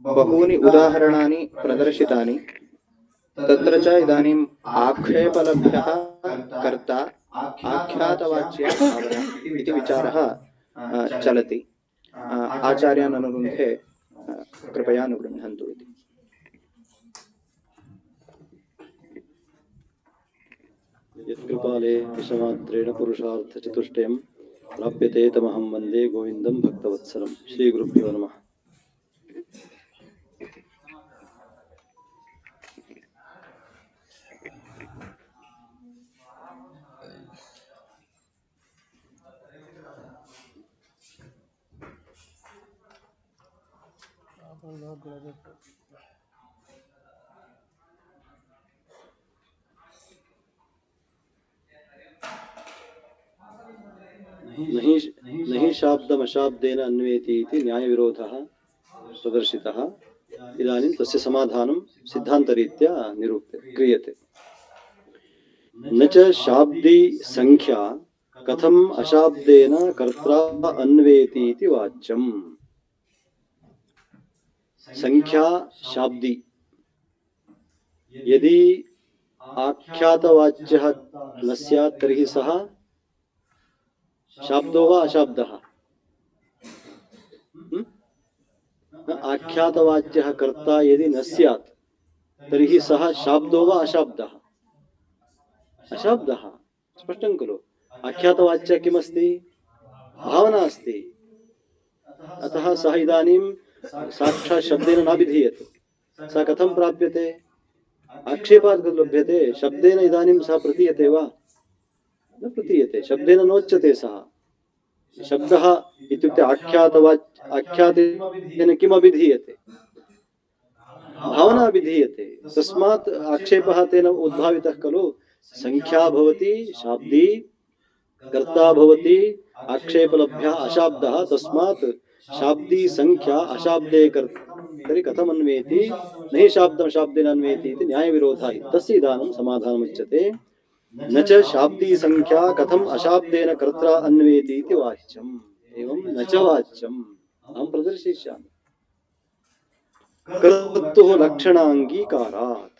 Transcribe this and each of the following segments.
बहूनि उदाहरणानि प्रदर्शितानि। तत्र च इदानीम् आक्षेपलभ्यः कर्ता आख्यातवाच्य भावना इति विचारः चलति। आचार्यान् अनुरुन्धे कृपया अनुगृह्णन्तु इति। यत्कृपाले विषमात्रेण पुरुषार्थचतुष्टयं प्राप्यते तमहं वन्दे गोविन्दं भक्तवत्सलं। श्रीगुरुभ्यो नमः। नहि शाब्दमशाब्देन अन्वेति इति न्यायविरोधः प्रदर्शितः। इदानीं तस्य समाधानं सिद्धान्तरीत्या क्रियते। न च शाब्दी संख्या कथम अशाब्देन कर्त्रा अन्वेति इति वाच्यम्। संख्या शाब्दी, यदि आख्यातवाच्यः न स्यात् तर्हि सः शाब्दो वा अशाब्दः। आख्यातवाच्यः कर्ता यदि न स्यात् तर्हि सः शाब्दो वा अशाब्दः। अशाब्दः स्पष्टं खलु। आख्यातवाच्य किमस्ति? भावना अस्ति। अतः सः इदानीं साक्षात् शब्देन न विधीयते। सः कथं प्राप्यते? आक्षेपात् लभ्यते। शब्देन इदानीं सः प्रतीयते वा? न प्रतीयते। शब्देन नोच्यते सः। शब्दः इत्युक्ते आख्यातेन किम् अभिधीयते? भावना विधीयते। तस्मात् आक्षेपः तेन उद्भावितः खलु। संख्या भवति शाब्दी, कर्ता भवति आक्षेपलभ्यः अशाब्दः। तस्मात् शाब्दी संख्या अशाब्दे कर्तरि कथम अन्वेति नहि शाब्दं शाब्देन अन्वेति इति न्यायविरोधः। तस्य इदानीं समाधानमुच्यते। न च शाब्दी संख्या कथम अशाब्देन कर्त्रा अन्वेति इति वाच्यम्। एवं न च वाच्यम्। अहं प्रदर्शयिष्यामि। कर्तुः लक्षणाङ्गीकारात्।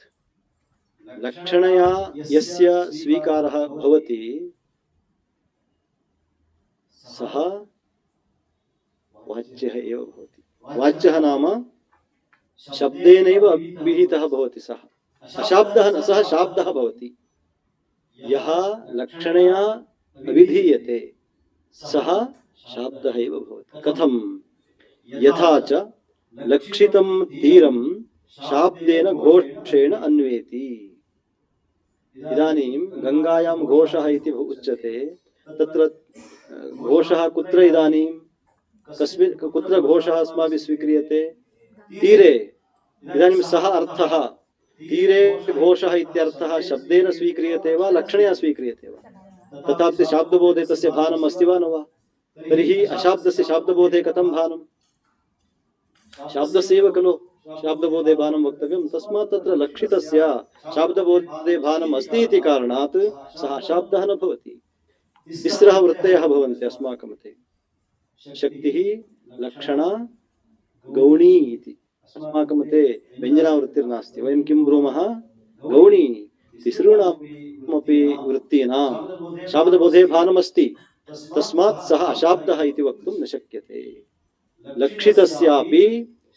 लक्षणया यस्य स्वीकारः भवति सः वाच्यः एव भवति। वाच्यः नाम शब्देनैव अभिहितः भवति। सः अशाब्दः न, सः शाब्दः भवति। यः लक्षणया अभिधीयते सः शाब्दः एव भवति। कथं? यथा च लक्षितं तीरं शाब्देन घोषेण अन्वेति। इदानीं गंगायां घोषः इति उच्यते। तत्र घोषः कुत्र? इदानीं कस्मिन् कुत्र घोषः अस्माभिः स्वीक्रियते? तीरे। इदानीं सः अर्थः तीरे घोषः इत्यर्थः शब्देन स्वीक्रियते वा लक्षणया स्वीक्रियते वा? तथापि शाब्दबोधे तस्य भानम् अस्ति वा न वा? तर्हि अशाब्दस्य शाब्दबोधे कथं भानम्? शाब्दस्यैव खलु शाब्दबोधे भानं वक्तव्यं। तस्मात् तत्र लक्षितस्य शाब्दबोधे भानम् अस्ति इति कारणात् सः अशाब्दः न भवति। तिस्रः वृत्तयः भवन्ति अस्माकं मते। शक्तिः, लक्षणा, गौणी इति। अस्माकं मते व्यञ्जनावृत्तिर्नास्ति। वयं किं ब्रूमः? गौणी। तिसॄणामपि वृत्तीनां शाब्दबोधे भानमस्ति। तस्मात् सः अशाब्दः इति वक्तुं न शक्यते। लक्षितस्यापि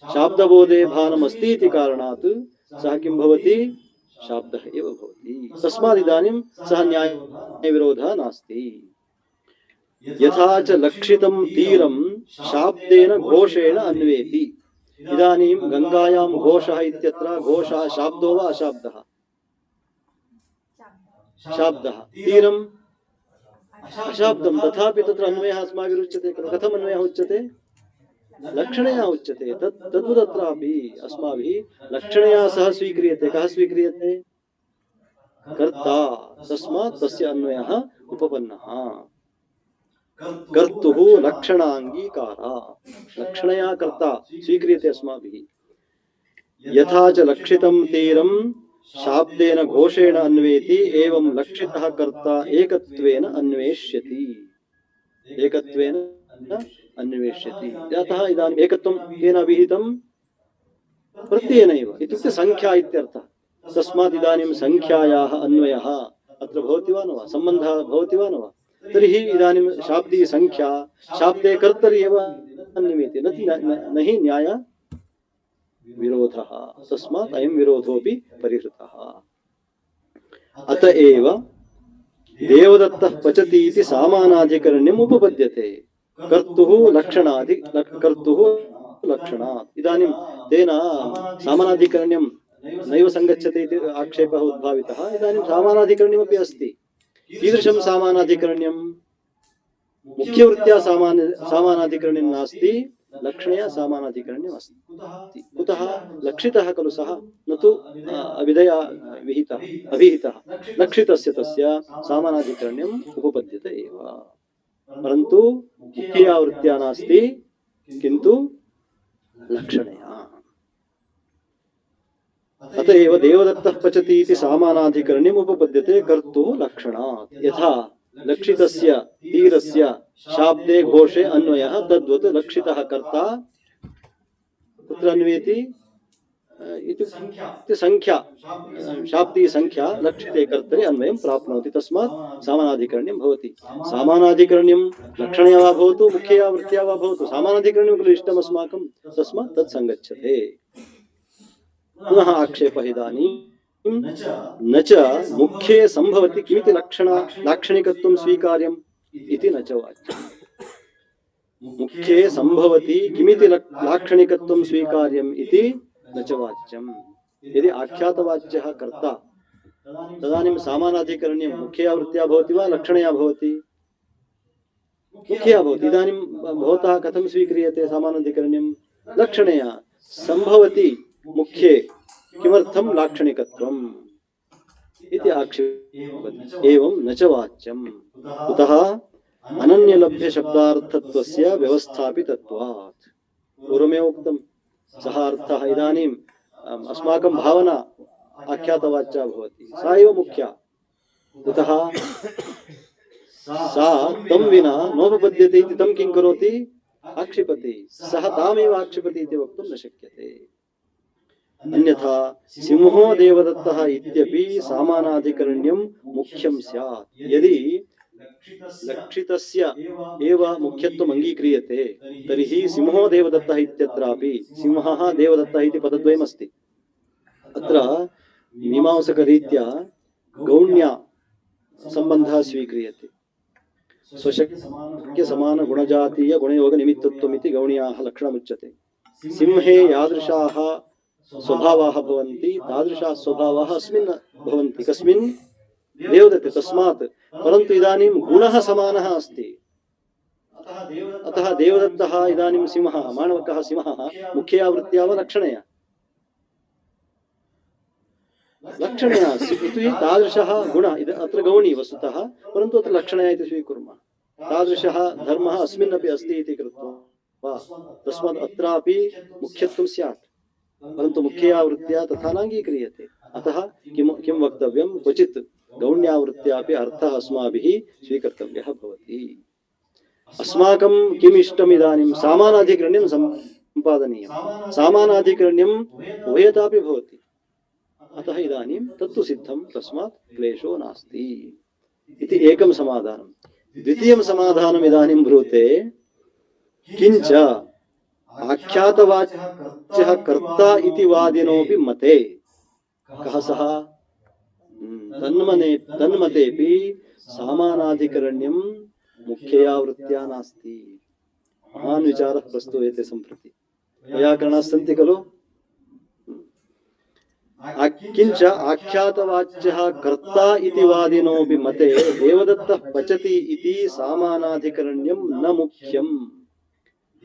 शाब्दबोधे भानमस्ति इति कारणात् सः किं भवति? शाब्दः एव भवति। तस्मात् इदानीं सः न्यायविरोधः नास्ति। यथा च लक्षितं तीरं शाब्देन घोषेण अन्वेति। इदानीं गंगायां घोषः इत्यत्र घोषः शाब्दो वा अशाब्दः? शाब्दः। तीरम् अशाब्दं। तथापि तत्र अन्वयः अस्माभिः उच्यते खलु। कथम् अन्वयः उच्यते? लक्षणया उच्यते। तद्वदत्रापि अस्माभिः लक्षणया सह स्वीक्रियते। कः स्वीक्रियते? कर्ता। तस्मात् तस्य अन्वयः उपपन्नः। कर्तुः लक्षणाङ्गीकारः। लक्षणया कर्ता स्वीक्रियते अस्माभिः। यथा च लक्षितं तीरं शाब्देन घोषेण अन्वेति एवं लक्षितः कर्ता एकत्वेन अन्वेष्यति। एकत्वेन अन्वेष्यति। अतः इदानीम् एकत्वं केन विहितं? प्रत्ययनैव इत्युक्ते संख्या इत्यर्थः। तस्मात् इदानीं संख्यायाः अन्वयः अत्र भवति वा न वा, सम्बन्धः भवति वा न वा? तर्हि इदानीं शाब्दी संख्या शाब्दे कर्तरि एव अन्यमेति न हि न्याय विरोधः। तस्मात् अयं विरोधोऽपि परिहृतः। अत एव देवदत्तः पचति इति सामानाधिकरण्यम् उपपद्यते कर्तुः लक्षणात्। इदानीं तेन सामानाधिकरण्यं नैव संगच्छते इति आक्षेपः उद्भावितः। इदानीं सामानाधिकरण्यमपि अस्ति। कीदृशं सामानाधिकरण्यं? मुख्यवृत्त्या सामानाधिकरण्यं नास्ति, लक्षणया सामानाधिकरण्यम् अस्ति। कुतः? लक्षितः खलु सः, न तु अविधया अभिहितः। लक्षितस्य तस्य सामानाधिकरण्यम् उपपद्यते एव, परन्तु मुख्यया वृत्त्या नास्ति, किन्तु लक्षणया। अत एव देवदत्तः पचति इति सामानाधिकरण्यम् उपपद्यते कर्तुः लक्षणात्। यथा लक्षितस्य तीरस्य शाब्दे घोषे अन्वयः, तद्वत् लक्षितः कर्ता कुत्र अन्वेति इत्युक्ते संख्या, शाब्दी संख्या लक्षिते कर्तरि अन्वयं प्राप्नोति। तस्मात् सामानाधिकरण्यं भवति। सामानाधिकरण्यं लक्षणया वा भवतु, मुख्यया वृत्त्या वा भवतु, सामानाधिकरण्यं खलु इष्टम् अस्माकं, तस्मात् तत् संगच्छते। पुनः आक्षेपः इदानीं न च मुख्ये संभवति किमिति लाक्षणिकत्वं स्वीकार्यम् इति न च वाच्यम्। मुख्ये संभवति किमिति लाक्षणिकत्वं स्वीकार्यम् इति न च वाच्यम्। यदि आख्यातवाच्यः कर्ता तदानीं सामानाधिकरण्यं मुख्यया वृत्त्या भवति वा लक्षणया भवति? मुख्यया भवति। इदानीं भवतः कथं स्वीक्रियते सामानाधिकरण्यं? लक्षणया। संभवति मुख्ये, किमर्थं? लाक्षणिकत्वम् इति आक्षेपति। एवं न च वाच्यम्। कुतः? अनन्यलभ्य शब्दार्थत्वस्य व्यवस्थापितत्वात्। पूर्वमेव उक्तं, सः अर्थः इदानीम् अस्माकं भावना आख्यातवाच्या भवति, सा एव मुख्या। कुतः? सा तं विना नोपपद्यते इति तं किं करोति? आक्षिपति। सः तामेव आक्षिपति इति वक्तुं न शक्यते। अन्यथा सिंहो देवदत्तः इत्यपि सामानाधिकरण्यं मुख्यं स्यात्। यदि लक्षितस्य एव मुख्यत्वम् अङ्गीक्रियते तर्हि सिंहो देवदत्तः इत्यत्रापि सिंहः देवदत्तः इति पदद्वयमस्ति। अत्र मीमांसकरीत्या गौण्या सम्बन्धः स्वीक्रियते। स्वशक्य समान गुणजातीय गुणयोग निमित्तत्वम् इति गौण्याः लक्षणमुच्यते। सिंहे यादृशाः स्वभावाः भवन्ति तादृशाः स्वभावाः अस्मिन् भवन्ति। कस्मिन्? देवदत्ते। तस्मात् परन्तु इदानीं गुणः समानः अस्ति। अतः देवदत्तः इदानीं सिंहः, माणवकः सिंहः मुख्यया वृत्त्या वा लक्षणया? लक्षणया। तादृशः गुणः अत्र गौणी वस्तुतः, परन्तु अत्र लक्षणया इति स्वीकुर्मः। तादृशः धर्मः अस्मिन्नपि अस्ति इति कृत्वा तस्मात् अत्रापि मुख्यत्वं स्यात्, परन्तु मुख्यया वृत्त्या तथा नाङ्गीक्रियते। अतः किं वक्तव्यं? क्वचित् गौण्या वृत्त्यापि अर्थः अस्माभिः स्वीकर्तव्यः भवति। अस्माकं किम् इष्टम्? इदानीं सामानाधिकरण्यं सम्पादनीयं। सामानाधिकरण्यं उभयतापि भवति। अतः इदानीं तत्तु सिद्धं, तस्मात् क्लेशो नास्ति इति एकं समाधानं। द्वितीयं समाधानम् इदानीं ब्रूते, किञ्च आख्यातवाच्यः कर्ता इति वादिनोऽपि मते। कः सः? तन्मतेऽपि सामानाधिकरण्यं मुख्यया वृत्त्या नास्ति। महान् विचारः प्रस्तूयते सम्प्रति। वैयाकरणाः सन्ति खलु? किञ्च आख्यातवाच्यः कर्ता इति वादिनोऽपि मते देवदत्तः पचति इति सामानाधिकरण्यं न मुख्यम्।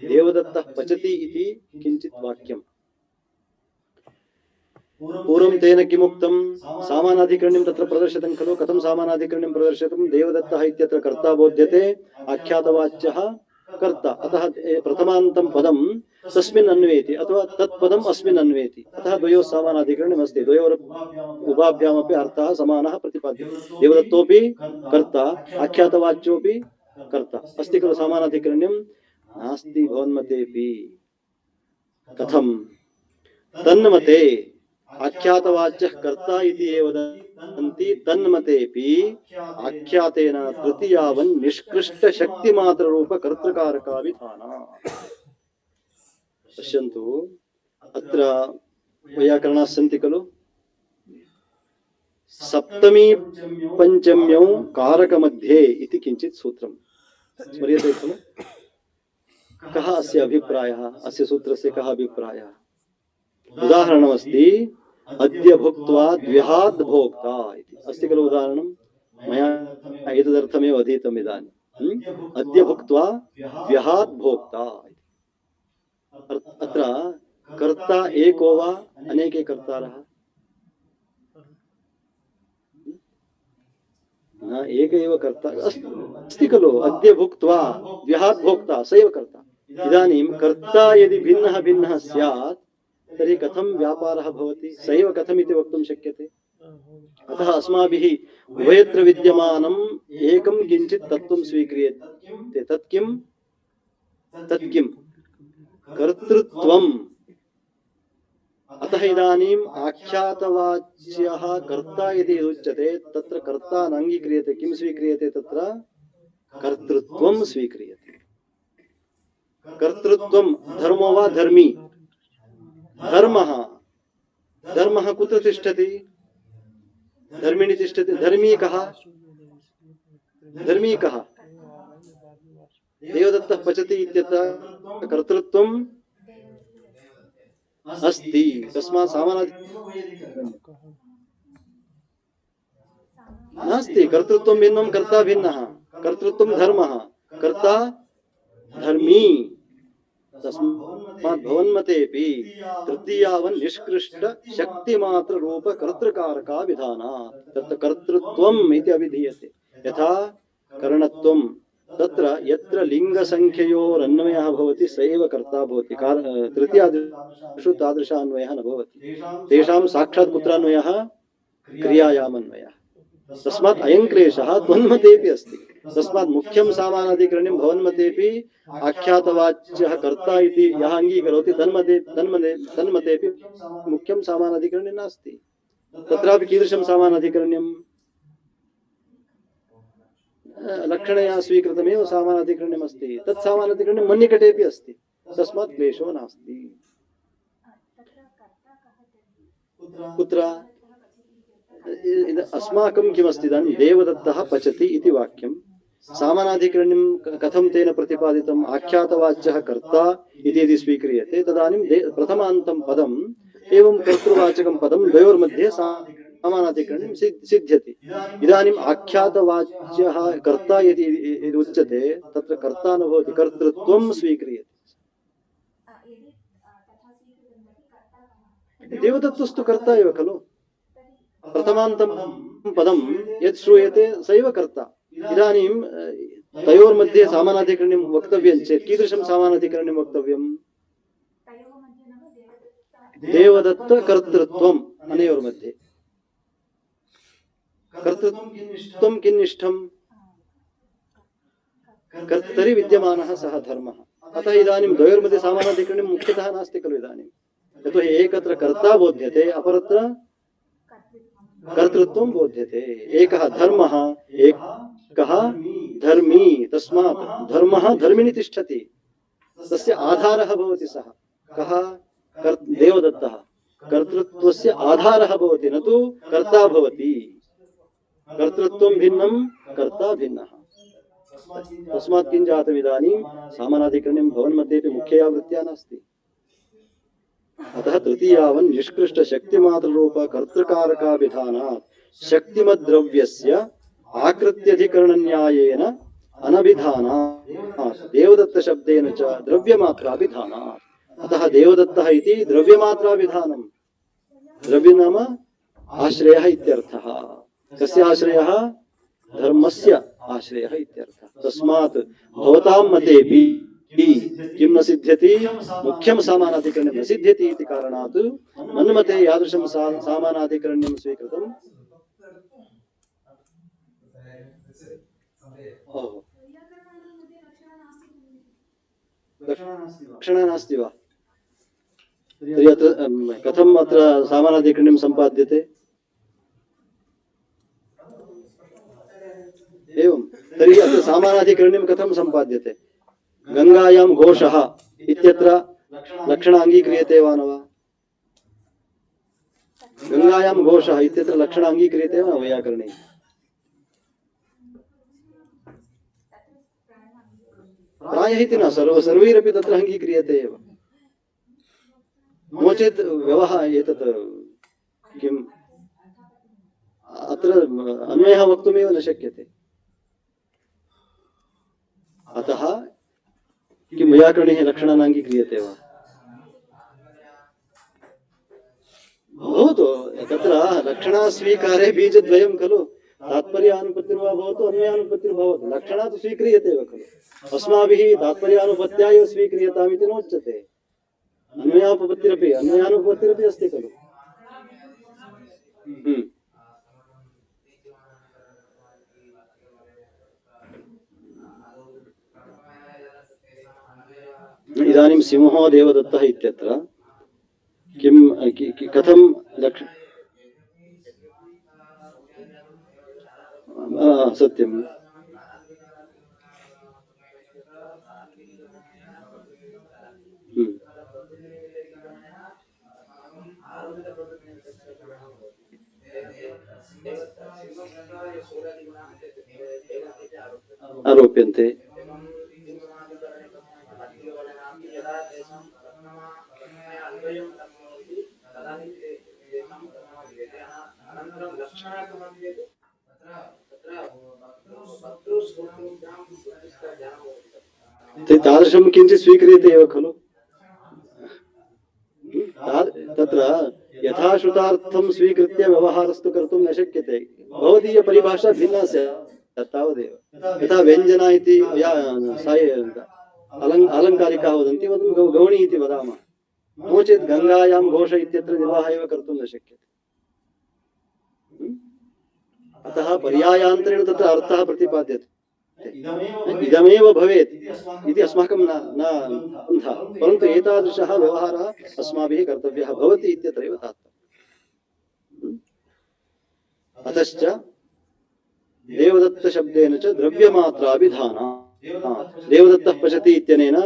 देवदत्तः पचति इति किञ्चित् वाक्यम्। पूर्वं तेन किमुक्तं? सामानाधिकरण्यं तत्र प्रदर्शितं खलु? कथं सामानाधिकरण्यं प्रदर्शितं? देवदत्तः इत्यत्र कर्ता बोध्यते, आख्यातवाच्यः कर्ता। अतः प्रथमान्तं पदं तस्मिन् अन्वेति अथवा तत्पदम् अस्मिन् अन्वेति। अतः द्वयोः सामानाधिकरण्यम् अस्ति। द्वयोः उभाभ्यामपि अर्थः समानः प्रतिपाद्यते। देवदत्तोऽपि कर्ता, आख्यातवाच्योऽपि कर्ता अस्ति खलु? सामानाधिकरण्यं नास्ति भवन्मतेऽपि। कथम्? तन्मते आख्यातवाच्यः कर्ता इति एव वदन्ति तन्मतेऽपि आख्यातेन तृतीयावन् निष्कृष्ट शक्तिमात्र रूप कर्तृकारकाविधानात्। पश्यन्तु अत्र वैयाकरणाः सन्ति खलु। सप्तमी पंचम्यौ कारकमध्ये इति किञ्चित् सूत्रं स्मर्यते खलु। कः अस्य अभिप्रायः, अस्य सूत्रस्य कः अभिप्रायः? उदाहरणमस्ति अद्य भुक्त्वा द्व्यहात् भोक्ता इति अस्ति खलु उदाहरणं। मया एतदर्थमेव अधीतम् इदानीम्। अद्य भुक्त्वा द्व्यहात् भोक्ता इति। अत्र कर्ता एको वा अनेके कर्तारः? एक एव कर्ता अस्ति खलु। अद्य भुक्त्वा द्व्यहात् भोक्ता स एव कर्ता। इदानीं कर्ता यदि भिन्नः भिन्नः स्यात् तर्हि कथं व्यापारः भवति? स एव कथम् इति वक्तुं शक्यते। अतः अस्माभिः उभयत्र विद्यमानम् एकं किञ्चित् तत्त्वं स्वीक्रियते। तत् किं? तत् किं? कर्तृत्वम्। अतः इदानीम् आख्यातवाच्यः कर्ता इति उच्यते, तत्र कर्ता नाङ्गीक्रियते। किं स्वीक्रियते? तत्र कर्तृत्वं स्वीक्रियते। कर्तृत्वं धर्मो वा धर्मी? धर्मः। धर्मः कुत्र तिष्ठति? धर्मिणि तिष्ठति। धर्मी कः? धर्मी कः? देवदत्तः पचति इत्यतः कर्तृत्वम् अस्ति। तस्मात् सामानाधिकरणं नास्ति। कर्तृत्वं भिन्नं, कर्ता भिन्नः। कर्तृत्वं धर्मः, कर्ता धर्मी। तस्मात् भवन्मतेऽपि तृतीयावन् निष्कृष्ट शक्तिमात्र रूप कर्तृकारका विधानात्। तत्र कर्तृत्वम् इति अभिधीयते। यथा करणत्वं, तत्र यत्र लिङ्गसंख्ययोरन्वयः भवति स एव कर्ता भवति। तृतीयादिषु तादृशान्वयः न भवति। तेषां साक्षात् कुत्र अन्वयः? क्रियायाम् अन्वयः। तस्मात् अयं क्लेशः त्वन्मतेऽपि अस्ति। तस्मात् मुख्यं सामानाधिकरण्यं भवन्मतेऽपि आख्यातवाच्यः कर्ता इति यः अङ्गीकरोति तन्मतेऽपि मुख्यं सामानाधिकरण्यं नास्ति। तत्रापि कीदृशं सामानाधिकरण्यं? लक्षणया स्वीकृतमेव सामानाधिकरण्यम् अस्ति। तत् सामानाधिकरण्यं मन्निकटेऽपि अस्ति। तस्मात् क्लेशो नास्ति। कुत्र? अस्माकं किमस्ति इदानीं देवदत्तः पचति इति वाक्यं सामानाधिकरण्यं कथं तेन प्रतिपादितम्? आख्यातवाच्यः कर्ता इति यदि स्वीक्रियते तदानीं प्रथमान्तं पदम् एवं कर्तृवाचकं पदं द्वयोर्मध्ये सामानाधिकरण्यं सिद्ध्यति। इदानीम् आख्यातवाच्यः कर्ता यदि उच्यते तत्र कर्ता न भवति, कर्तृत्वं स्वीक्रियते। देवदत्तस्तु कर्ता एव खलु। प्रथमान्तं पदं यत् श्रूयते स एव कर्ता। इदानीं तयोर्मध्ये सामानाधिकरण्यं वक्तव्यं चेत् कीदृशं सामानाधिकरण्यं वक्तव्यं? देवदत्त कर्तृत्वम् अनयोर्मध्ये। कर्तृत्वं किन्निष्ठं? कर्तरि विद्यमानः सः धर्मः। अतः इदानीं द्वयोर्मध्ये सामानाधिकरण्यं मुख्यतः नास्ति खलु इदानीं। यतोहि एकत्र कर्ता बोध्यते, अपरत्र कर्तृत्वं बोध्यते। एकः धर्मः, एकः धर्मी। तस्मात् धर्मः धर्मिणि तिष्ठति। तस्य आधारः भवति सः। कः? देवदत्तः कर्तृत्वस्य आधारः भवति, न तु कर्ता भवति। कर्तृत्वं भिन्नं, कर्ता भिन्नः। तस्मात् किं जातम् इदानीं? सामानाधिकरण्यं भवन्मतेऽपि मुख्यया वृत्त्या नास्ति। अतः तृतीयावन् निष्कृष्ट शक्तिमात्ररूप कर्तृकारका विधानात् शक्तिमद्द्रव्यस्य आकृत्यधिकरणन्यायेन अनभिधानात् देवदत्तशब्देन च द्रव्यमात्राभिधानात्। अतः देवदत्तः इति द्रव्यमात्राभिधानम्। द्रव्य नाम आश्रयः इत्यर्थः। कस्य आश्रयः? धर्मस्य आश्रयः इत्यर्थः। तस्मात् भवतां मतेऽपि किं न सिद्ध्यति? मुख्यं सामानाधिकरण्यं न सिद्ध्यति इति कारणात् मन्मते यादृशं सामानाधिकरण्यं स्वीकृतम्। लक्षणा नास्ति वा? तर्हि अत्र कथम् अत्र सामानाधिकरण्यं सम्पाद्यते? एवं तर्हि अत्र सामानाधिकरण्यं कथं सम्पाद्यते? गंगायां घोषः इत्यत्र लक्षण अङ्गीक्रियते वा न वा? गंगायां घोषः इत्यत्र लक्षण अङ्गीक्रियते वा वैयाकरणे? प्रायः इति न, सर्वैरपि तत्र अङ्गीक्रियते एव। नो चेत् व्यवहार एतत् किम् अत्र अन्वयः वक्तुमेव न शक्यते। अतः किं वैयाकरणे लक्षणानि अङ्गीक्रियते वा? भवतु तत्र लक्षणस्वीकारे बीजद्वयं खलु, तात्पर्यानुपत्तिर्वा भवतु अन्वयानुपत्तिर्भवतु, लक्षणा तु स्वीक्रियते एव खलु। अस्माभिः तात्पर्यानुपत्त्या एव स्वीक्रियताम् इति नोच्यते, अन्वयानुपत्तिरपि अस्ति खलु। इदानीं सिंहो देवदत्तः इत्यत्र किं कथं सत्यं आरोप्यन्ते। तादृशं किञ्चित् स्वीक्रियते एव खलु। तत्र यथा श्रुतार्थं स्वीकृत्य व्यवहारस्तु कर्तुं न शक्यते, भवदीय परिभाषा भिन्ना स्यात् तावदेव। यथा व्यञ्जना इति अलङ्कारिकाः वदन्ति, गौणी इति वदामः। नो चेत् गंगायां घोष इत्यत्र निर्वाहः एव कर्तुं न शक्यते। अतः पर्यायान्तरेण तत्र अर्थः प्रतिपाद्यते, इदमेव भवेत् इति अस्माकं न पन्था, परन्तु एतादृशः व्यवहारः अस्माभिः कर्तव्यः भवति इत्यत्रैव तात्पर्यम्। अतश्च देवदत्तशब्देन च द्रव्यमात्राभिधानात्, देवदत्तः पचति इत्यनेन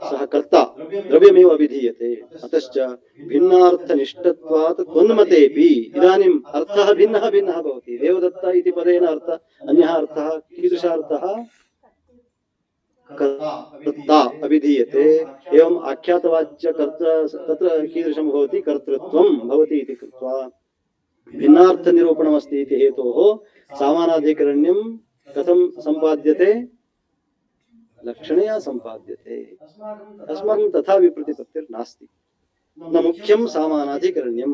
सः कर्ता द्रव्यमेव अभिधीयते। अतश्च भिन्नार्थनिष्ठत्वात् त्वन्मतेऽपि इदानीम् अर्थः भिन्नः भवति। देवदत्त इति पदेन अर्थः अन्यः अर्थः, कीदृशः अर्थः? कर्ता अभिधीयते। एवम् आख्यातवाच्य कर्ता तत्र कीदृशं भवति? कर्तृत्वं भवति इति कृत्वा भिन्नार्थनिरूपणमस्ति इति हेतोः सामानाधिकरण्यं कथं सम्पाद्यते? लक्षणया सम्पाद्यते। अस्माकं तथा विप्रतिपत्तिर्नास्ति। न मुख्यं सामानाधिकरण्यं,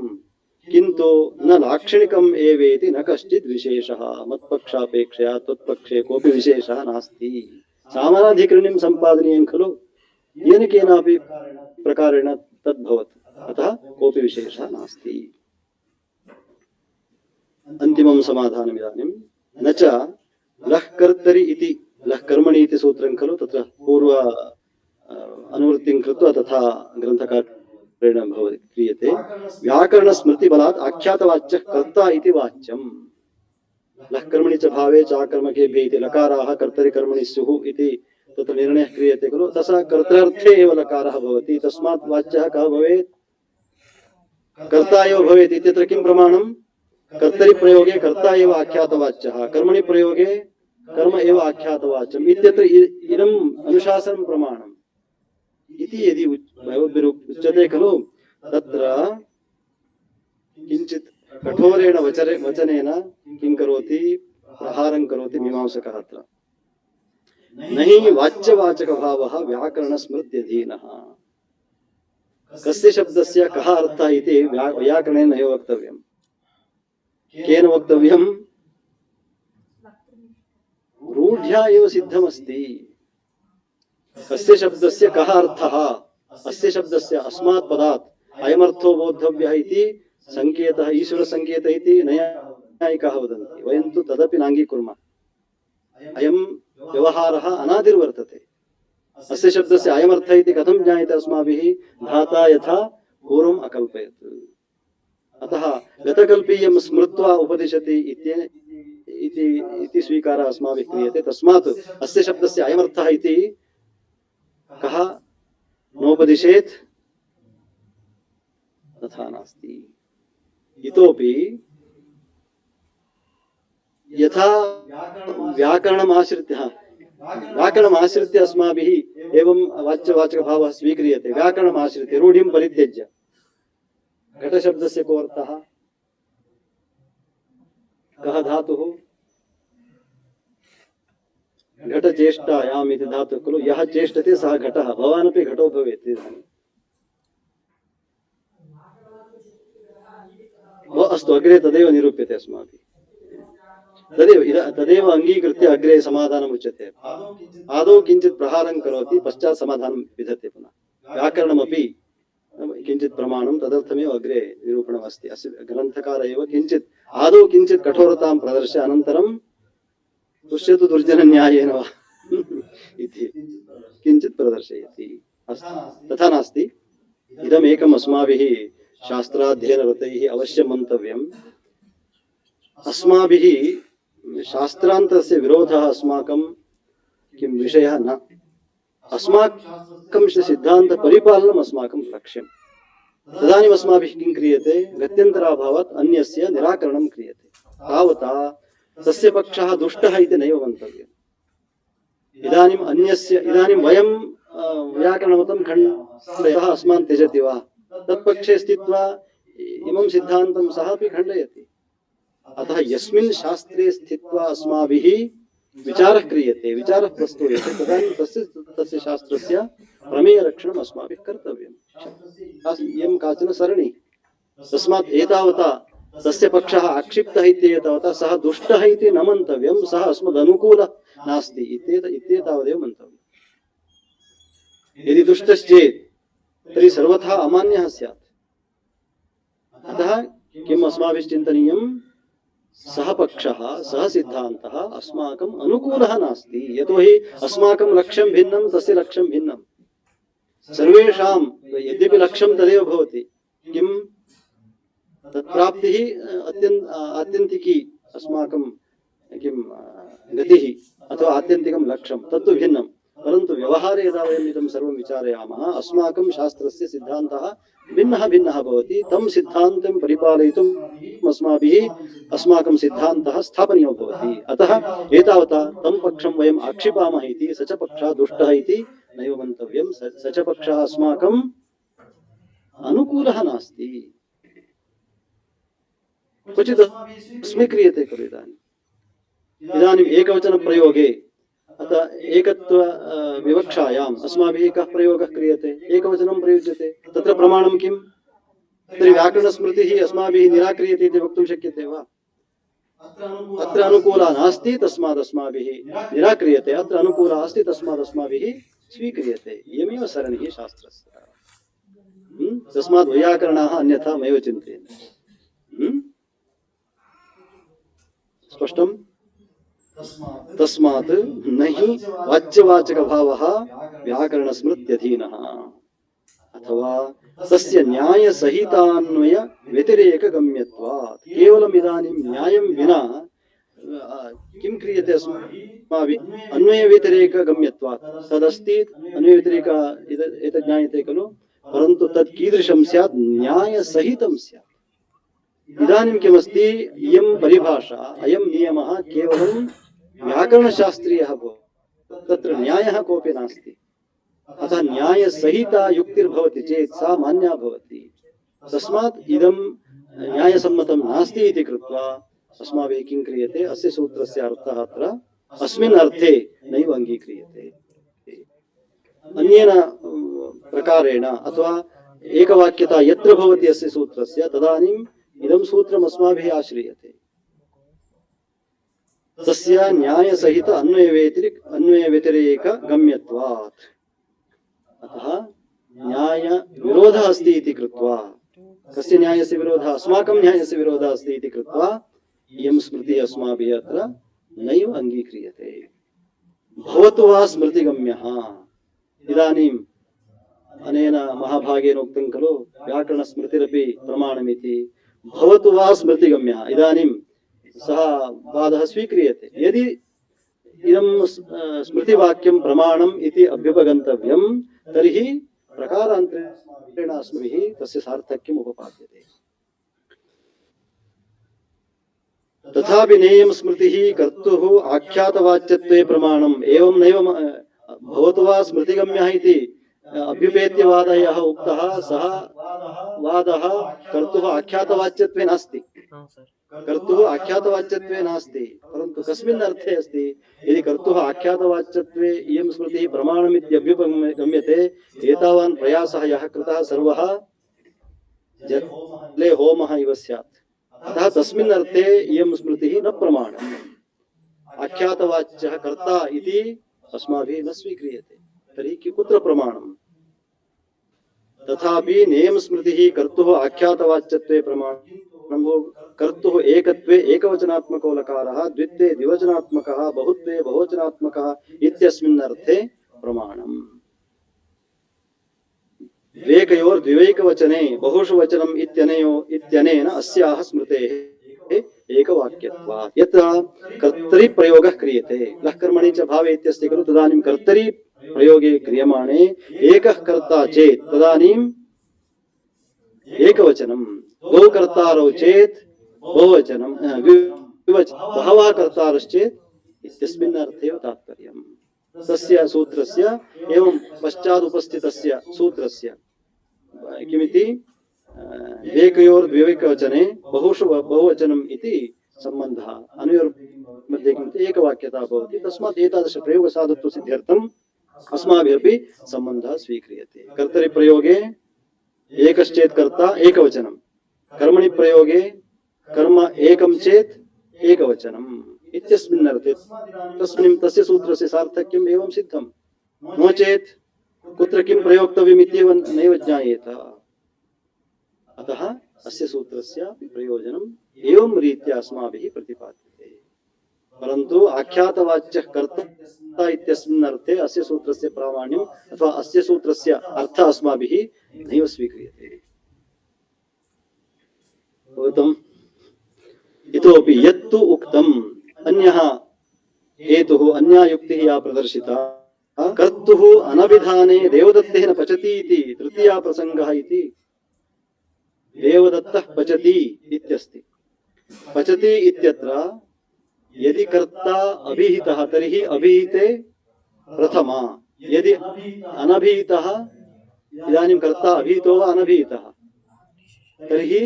किन्तु न लाक्षणिकम् एवेति न कश्चित् विशेषः। मत्पक्षापेक्षया त्वत्पक्षे कोऽपि विशेषः नास्ति। सामानाधिकरण्यं सम्पादनीयं खलु, येन केनापि प्रकारेण तद्भवति, अतः कोऽपि विशेषः नास्ति। अन्तिमं समाधानम् इदानीं न च लः कर्तरि इति लः कर्मणि इति सूत्रं खलु, तत्र पूर्व अनुवृत्तिं कृत्वा तथा ग्रन्थकारेण भवति क्रियते। व्याकरणस्मृतिबलात् आख्यातवाच्यः कर्ता इति वाच्यम्। लः कर्मणि च भावे च आकर्मकेभ्यः इति लकाराः कर्तरि कर्मणि स्युः इति तत्र निर्णयः क्रियते खलु, तस्य कर्तृर्थे एव लकारः भवति। तस्मात् वाच्यः कः भवेत्? कर्ता एव भवेत्। इत्यत्र किं प्रमाणं? कर्तरि प्रयोगे कर्ता एव आख्यातवाच्यः, कर्मणि प्रयोगे कर्म एव आख्यातवाच्यम् इत्यत्र इदम् अनुशासनं प्रमाणम् इति यदि उच्यते खलु, तत्र किञ्चित् कठोरेण वचनेन किं करोति? प्रहारं करोति मीमांसकः। अत्र न हि वाच्यवाचकभावः व्याकरणस्मृत्यधीनः। कस्य शब्दस्य कः अर्थः इति व्याकरणेन एव वक्तव्यम्। केन वक्तव्यम्? रूढ्या एव सिद्धमस्ति। कस्य शब्दस्य कः अर्थः? अस्य शब्दस्य अस्मात् पदात् अयमर्थो बोद्धव्यः इति संकेतः, ईश्वरसंकेतः इति नैयायिकाः वदन्ति। वयं तु तदपि नाङ्गीकुर्मः। अयं व्यवहारः अनादिर्वर्तते। अस्य शब्दस्य अयमर्थः इति कथं ज्ञायते अस्माभिः? धाता यथा पूर्वम् अकल्पयत्। अतः गतकल्पीयं स्मृत्वा उपदिशति इति स्वीकारः अस्माभिः क्रियते। तस्मात् अस्य शब्दस्य अयमर्थः इति कः नोपदिशेत् तथा नास्ति। इतोपि यथा व्याकरणमाश्रित्य अस्माभिः एवं वाच्यवाचकभावः स्वीक्रियते। व्याकरणमाश्रित्य रूढिं परित्यज्य घटशब्दस्य को अर्थः? कः धातुः? घटचेष्टायाम् इति धातुः खलु। यः चेष्टते सः घटः। भवानपि घटो भवेत् इदानीम्। अस्तु, अग्रे तदेव निरूप्यते अस्माभिः। तदेव अङ्गीकृत्य अग्रे समाधानम् उच्यते। आदौ किञ्चित् प्रहारं करोति, पश्चात् समाधानं विधत्ते पुनः। व्याकरणमपि किञ्चित् प्रमाणं, तदर्थमेव अग्रे निरूपणमस्ति। अस्य ग्रन्थकार एव किञ्चित् आदौ किञ्चित् कठोरतां प्रदर्श्य अनन्तरं तुष्यतु दुर्जनन्यायेन वा इति किञ्चित् प्रदर्शयति। तथा नास्ति। इदमेकम् अस्माभिः शास्त्राध्ययनरतैः अवश्यं मन्तव्यम्। अस्माभिः शास्त्रान्तस्य विरोधः अस्माकं किं विषयः न। अस्माकं सिद्धान्तपरिपालनम् अस्माकं लक्ष्यम्। तदानीम् अस्माभिः किं क्रियते? गत्यन्तराभावात् अन्यस्य निराकरणं क्रियते। तावता तस्य पक्षः दुष्टः इति नैव मन्तव्यम्। इदानीं वयं व्याकरणमतं खण्डयतः अस्मान् त्यजति वा? तत्पक्षे स्थित्वा इमं सिद्धान्तं सः अपि खण्डयति। अतः यस्मिन् शास्त्रे स्थित्वा अस्माभिः विचारः क्रियते, विचारः प्रस्तूयते, तदानीं तस्य शास्त्रस्य प्रमेयरक्षणम् अस्माभिः कर्तव्यम्। इयं काचन सरणि। तस्मात् एतावता तस्य पक्षः आक्षिप्तः इत्येतावता सः दुष्टः इति न मन्तव्यं, सः अस्मदनुकूलः नास्ति इत्येतावदेव मन्तव्यम्। यदि दुष्टश्चेत् तर्हि सर्वथा अमान्यः स्यात्। अतः किम् अस्माभिः चिन्तनीयं? सः पक्षः, सः सिद्धान्तः अस्माकम् अनुकूलः नास्ति। यतोहि अस्माकं लक्ष्यं भिन्नं, तस्य लक्ष्यं भिन्नं। सर्वेषां यद्यपि लक्ष्यं तदेव भवति, किं तत्प्राप्तिः आत्यन्तिकी अस्माकं किं गतिः अथवा आत्यन्तिकं लक्ष्यं तत्तु भिन्नं। परन्तु व्यवहारे यदा वयम् इदं सर्वं विचारयामः, अस्माकं शास्त्रस्य सिद्धान्तः भिन्नः भवति। तं सिद्धान्तं परिपालयितुम् अस्माभिः अस्माकं सिद्धान्तः स्थापनीयो भवति। अतः एतावता तं पक्षं वयम् आक्षिपामः इति स च पक्षः दुष्टः इति नैव मन्तव्यं। स च पक्षः अस्माकम् अनुकूलः नास्ति। क्वचित् अस्मै क्रियते खलु। इदानीम् एकवचनप्रयोगे अतः एकत्व विवक्षायाम् अस्माभिः कः प्रयोगः क्रियते? एकवचनं प्रयुज्यते। तत्र प्रमाणं किम्? तर्हि व्याकरणस्मृतिः अस्माभिः निराक्रियते इति वक्तुं शक्यते वा? अत्र अनुकूला नास्ति, तस्मात् अस्माभिः निराक्रियते। अत्र अनुकूला अस्ति, तस्मात् अस्माभिः स्वीक्रियते। इयमेव सरणिः शास्त्रस्य। तस्मात् वैयाकरणाः अन्यथा नैव चिन्तयन्ति। स्पष्टम्? तस्मात् न हि वाच्यवाचकभावः व्याकरणस्मृत्यधीनः अथवा तस्य न्यायसहितान्वय व्यतिरेकगम्यत्वात्। केवलम् इदानीं न्यायं विना किं क्रियते अस्माभिः? अन्वयव्यतिरेकगम्यत्वात्। तदस्ति अन्वयव्यतिरेक एतत् ज्ञायते खलु। परन्तु तत् कीदृशं स्यात्? न्यायसहितं स्यात्। इदानीं किमस्ति? इयं परिभाषा, अयं नियमः केवलं व्याकरणशास्त्रीयः भवति, तत्र न्यायः कोऽपि नास्ति। अतः न्यायसहिता युक्तिर्भवति चेत् सा मान्या भवति। तस्मात् इदं न्यायसम्मतं नास्ति इति कृत्वा अस्माभिः किं क्रियते? अस्य सूत्रस्य अर्थः अत्र अस्मिन् अर्थे नैव अङ्गीक्रियते। अन्येन प्रकारेण अथवा एकवाक्यता यत्र भवति अस्य सूत्रस्य, तदानीम् इदं सूत्रम् अस्माभिः आश्रियते। तस्य न्यायसहित अन्वयव्यतिरेक गम्यत्वात्। अतः न्याय विरोधः अस्ति इति कृत्वा, कस्य न्यायस्य विरोधः? अस्माकं न्यायस्य विरोधः अस्ति इति कृत्वा इयं स्मृतिः अस्माभिः अत्र नैव अङ्गीक्रियते। भवतु वा स्मृतिगम्यः। इदानीं अनेन महाभागेन उक्तं खलु व्याकरणस्मृतिरपि प्रमाणमिति। भवतु वा स्मृतिगम्यः। इदानीं सः वादः स्वीक्रियते। यदि इदं स्मृतिवाक्यं प्रमाणम् इति अभ्युपगन्तव्यं तर्हि प्रकारान्तरेण अस्माभिः तस्य सार्थक्यम् उपपाद्यते। तथापि नेयं स्मृतिः कर्तुः आख्यातवाच्यत्वे प्रमाणम्। एवं नैव भवतु वा स्मृतिगम्यः इति अभ्युपेत्य वादः यः उक्तः सः वादः कर्तुः आख्यातवाच्यत्वे नास्ति। कर्तुः आख्यातवाच्यत्वे नास्ति, परन्तु कस्मिन् अर्थे अस्ति? यदि कर्तुः आख्यातवाच्यत्वे इयं स्मृतिः प्रमाणमित्यभ्युपगम्यते, एतावान् प्रयासः यः कृतः सर्वः जले होमः इव स्यात्। अतः तस्मिन् अर्थे इयं स्मृतिः न प्रमाणम्। आख्यातवाच्यः कर्ता इति अस्माभिः न स्वीक्रियते, तर्हि कुत्र प्रमाणम्? तथापि नेयं स्मृतिः कर्तुः आख्यातवाच्यत्वे प्रमाणम्। कर्तुः एकत्वे एकवचनात्मको लकारः, द्वित्वे द्विवचनात्मकः, बहुत्वे बहुवचनात्मकः इत्यस्मिन् अर्थे प्रमाणम्। द्वेकयोर्द्विवैकवचने बहुषु वचनम् इत्यनेन अस्याः स्मृतेः एकवाक्यत्वात्। यत्र कर्तरि प्रयोगः क्रियते, लः कर्मणि च भावे इत्यस्ति खलु, तदानीं कर्तरि प्रयोगे क्रियमाणे एकः कर्ता चेत् तदानीम् एकवचनम्, द्वौ कर्तारौ चेत् बहुवचनं, बहवः कर्तारश्चेत् इत्यस्मिन् अर्थे तात्पर्यम्। तस्य सूत्रस्य एवं पश्चादुपस्थितस्य सूत्रस्य किमिति द्वेकयोर्द्विवैकवचने बहुषु बहुवचनम् इति सम्बन्धः, अनयोर्मध्ये किमिति एकवाक्यता भवति। तस्मात् एतादृशप्रयोगसाधुत्वसिद्ध्यर्थम् अस्माभिरपि सम्बन्धः स्वीक्रियते। कर्तरिप्रयोगे एकश्चेत् कर्ता एकवचनं, कर्मणि प्रयोगे कर्म एकं चेत् एकवचनम् इत्यस्मिन् अर्थे तस्मिन् तस्य सूत्रस्य सार्थक्यम् एवं सिद्धम्। नो चेत् कुत्र किं प्रयोक्तव्यम् इत्येव नैव ज्ञायेत। अतः अस्य सूत्रस्य प्रयोजनम् एवं रीत्या अस्माभिः प्रतिपाद्यते। परन्तु आख्यातवाच्यः कर्ता इत्यस्मिन् अर्थे अस्य सूत्रस्य प्रामाण्यम् अथवा अस्य सूत्रस्य अर्थः अस्माभिः नैव स्वीक्रियते। भवतम् इतोपि यत्तु उक्तम् अन्यः हेतुः, अन्या युक्तिः या प्रदर्शिता, कर्तुः अनभिधाने देवदत्तेन पचति इति तृतीया प्रसङ्गः इति। देवदत्तः पचति इत्यस्ति। पचति इत्यत्र यदि कर्ता अभिहितः तर्हि अभिहिते प्रथमा, यदि अनभिहितः, इदानीं कर्ता अभिहितो वा अनभिहितः, तर्हि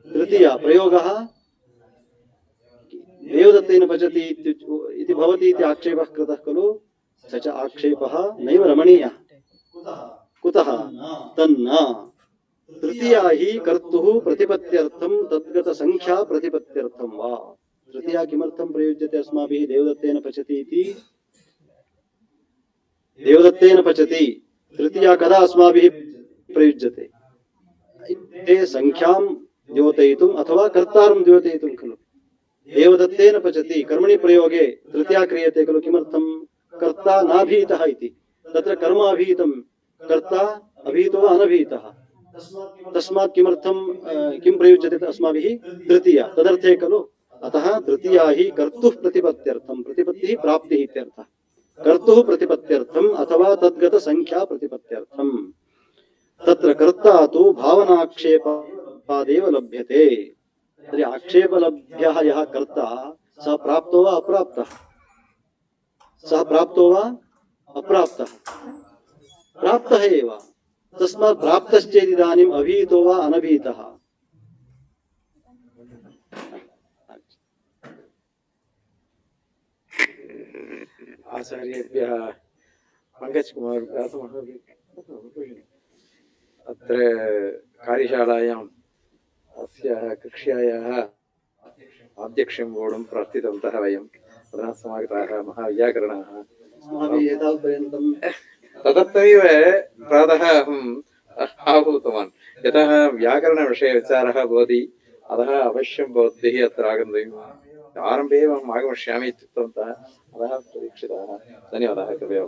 तृतीया प्रयोगः देवदत्तेन पचति इति भवति इति आक्षेपः कृतः खलु। स च आक्षेपः नैव रमणीयः। कुतः? तन्न तृतीया हि कर्तुः प्रतिपत्त्यर्थं तद्गतसंख्या प्रतिपत्त्यर्थं वा। तृतीया किमर्थं प्रयुज्यते अस्माभिः? देवदत्तेन पचति इति। देवदत्तेन पचति तृतीया कदा अस्माभिः प्रयुज्यते? ते संख्यां द्योतयितुम् अथवा कर्तारं द्योतयितुं खलु। देवदत्तेन पचति कर्मणि प्रयोगे तृतीया क्रियते खलु। किमर्थं? कर्ता नाभिहितः इति। तत्र कर्म अभिहितं, कर्ता अभिहितो वा अनभिहितः? तस्मात् किमर्थं किं प्रयुज्यते अस्माभिः? तृतीया, तदर्थे खलु। अतः तृतीया हि कर्तुः प्रतिपत्त्यर्थं, प्रतिपत्तिः प्राप्तिः इत्यर्थः। कर्तुः प्रतिपत्त्यर्थम् अथवा तद्गतसंख्या प्रतिपत्त्यर्थम्। तत्र कर्ता तु भावनाक्षेपादेव लभ्यते। तर्हि आक्षेपलभ्यः यः कर्ता सः प्राप्तो वा अप्राप्तः? सः प्राप्तो वा अप्राप्तः? प्राप्तः एव। तस्मात् प्राप्तश्चेदिदानीम् अभिहितो वा अनभिहितः? आचार्येभ्यः पङ्कजकुमार व्यासमहोदय अत्र कार्यशालायाम् अस्याः कक्ष्यायाः अध्यक्षं वोढुं प्रार्थितवन्तः वयं। पुनः समागताः महाव्याकरणाः। अस्माभिः एतावत्पर्यन्तं तदर्थमेव प्रातः अहम् आहूतवान्, यतः व्याकरणविषये विचारः भवति, अतः अवश्यं भवद्भिः अत्र आगन्तव्यम्। आरम्भे एव अहम् आगमिष्यामि इत्युक्तवन्तः, अतः प्रतीक्षिताः। धन्यवादाः। कृपया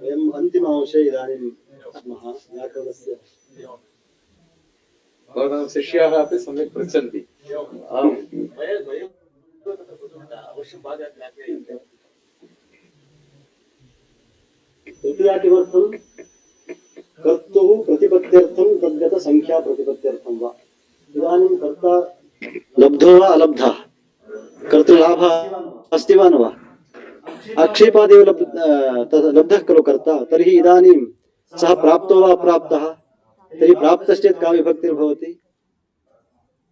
वयम् अन्तिमांशे इदानीं स्मः व्याकरणस्य। भवतां शिष्याः अपि सम्यक् पृच्छन्ति। आम्। तृतीया किमर्थं कर्तुः प्रतिपत्त्यर्थं तद्गत संख्या प्रतिपत्त्यर्थं वा। इदानीं कर्ता लब्धो वा अलब्धः, कर्तृलाभः अस्ति वा न वा। आक्षेपादेव लब्धः खलु कर्ता, तर्हि इदानीं सः प्राप्तो वा अप्राप्तः, तर्हि प्राप्तश्चेत् का विभक्तिर्भवति,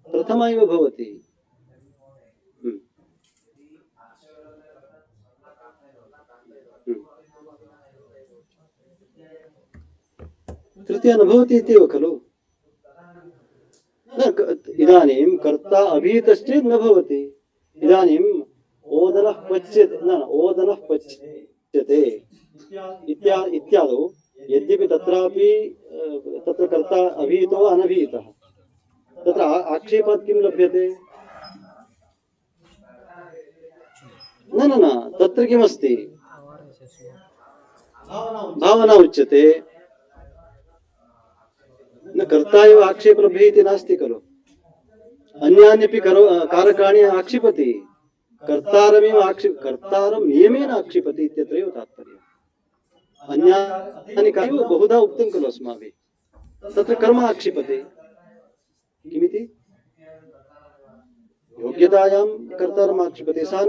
प्रथमा एव भवति। तृतीया न भवति इत्येव खलु। इदानीं कर्ता अभीतश्चेत् न भवति। इदानीम् ओदनः पच्यते, न ओदनः पच्यते इत्यादौ यद्यपि तत्रापि तत्र कर्ता अभीतो वा अनभीतः, तत्र आक्षेपात् किं लभ्यते। न न न तत्र किमस्ति, भावना उच्यते। न कर्ता एव आक्षेप लभ्यते इति नास्ति खलु। अन्यान्यपि कारकाणि आक्षिपति, कर्तारमेव कर्तारं नियमेन आक्षिपति इत्यत्रैव तात्पर्यम्। अन्यानि कार्याणि बहुधा उक्तं खलु अस्माभिः, तत्र कर्म आक्षिपति। किमिति योग्यतायां कर्तारम् आक्षिपति, सः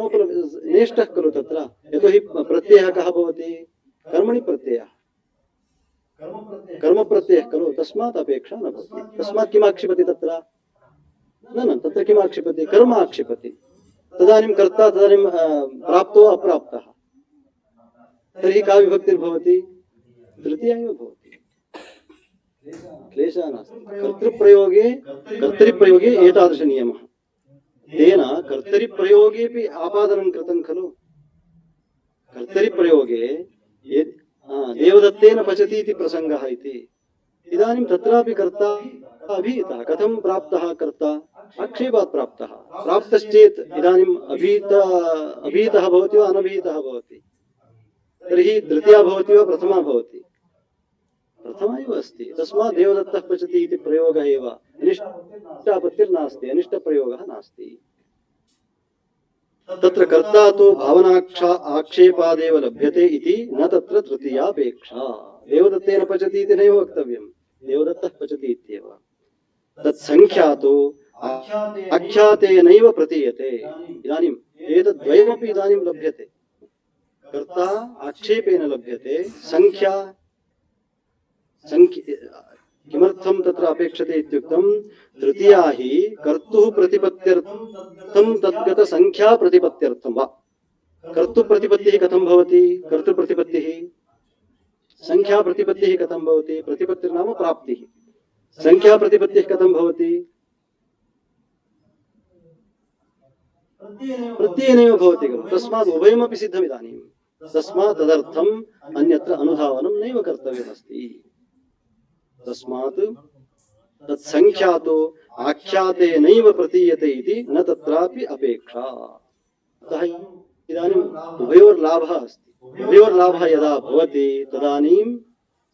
नेष्टः खलु तत्र। यतोहि प्रत्ययः कः भवति, कर्मणि प्रत्ययः, कर्म प्रत्ययः खलु, तस्मात् अपेक्षा न भवति। तस्मात् किम् आक्षिपति तत्र, न न तत्र किम् आक्षिपति, कर्म आक्षिपति। तदानीं कर्ता तदानीं प्राप्तो अप्राप्तः, तर्हि का विभक्तिर्भवति, तृतीया एव भवति। क्लेशः नास्ति। कर्तरिप्रयोगे एतादृश नियमः, तेन कर्तरिप्रयोगेपि आपादनं कृतं खलु। कर्तरिप्रयोगे देवदत्तेन पचति इति प्रसङ्गः इति। इदानीं तत्रापि कर्ता अभीतः, कथं प्राप्तः कर्ता, आक्षेपात् प्राप्तः। प्राप्तश्चेत् इदानीम् अभीतः भवति वा अनभीतः भवति, तर्हि तृतीया भवति वा प्रथमा भवति, प्रथमा एव अस्ति। तस्मात् देवदत्तः पचति इति प्रयोगः एव, अनिष्टापत्तिर्नास्ति, अनिष्टप्रयोगः नास्ति। तत्र कर्ता तु भावनाक्षा आक्षेपादेव लभ्यते इति न तत्र तृतीयापेक्षा। देवदत्तेन पचति इति नैव वक्तव्यम्, देवदत्तः पचति इत्येव। तत्सङ्ख्यातो आख्यातेनैव प्रतीयते। इदानीम् एतद्द्वयमपि इदानीं लभ्यते, कर्ता आक्षेपेन लभ्यते, संख्या किमर्थं तत्र अपेक्षते इत्युक्तं, तृतीया हि कर्तुः प्रतिपत्त्यर्थं तद्गत संख्या प्रतिपत्त्यर्थं वा। कर्तुप्रतिपत्तिः कथं भवति, कर्तृप्रतिपत्तिः, संख्या प्रतिपत्तिः कथं भवति, प्रतिपत्तिर्नाम प्राप्तिः, संख्या प्रतिपत्तिः कथं भवति, प्रत्ययेनैव भवति खलु। तस्मात् उभयमपि सिद्धमिदानीं। तस्मात् तदर्थम् अन्यत्र अनुधावनं नैव कर्तव्यमस्ति। तस्मात् तत्सङ्ख्यातो आख्यातेनैव प्रतीयते इति न तत्रापि अपेक्षा। अतः इदानीम् उभयोर्लाभः अस्ति। उभयोर्लाभः यदा भवति तदानीं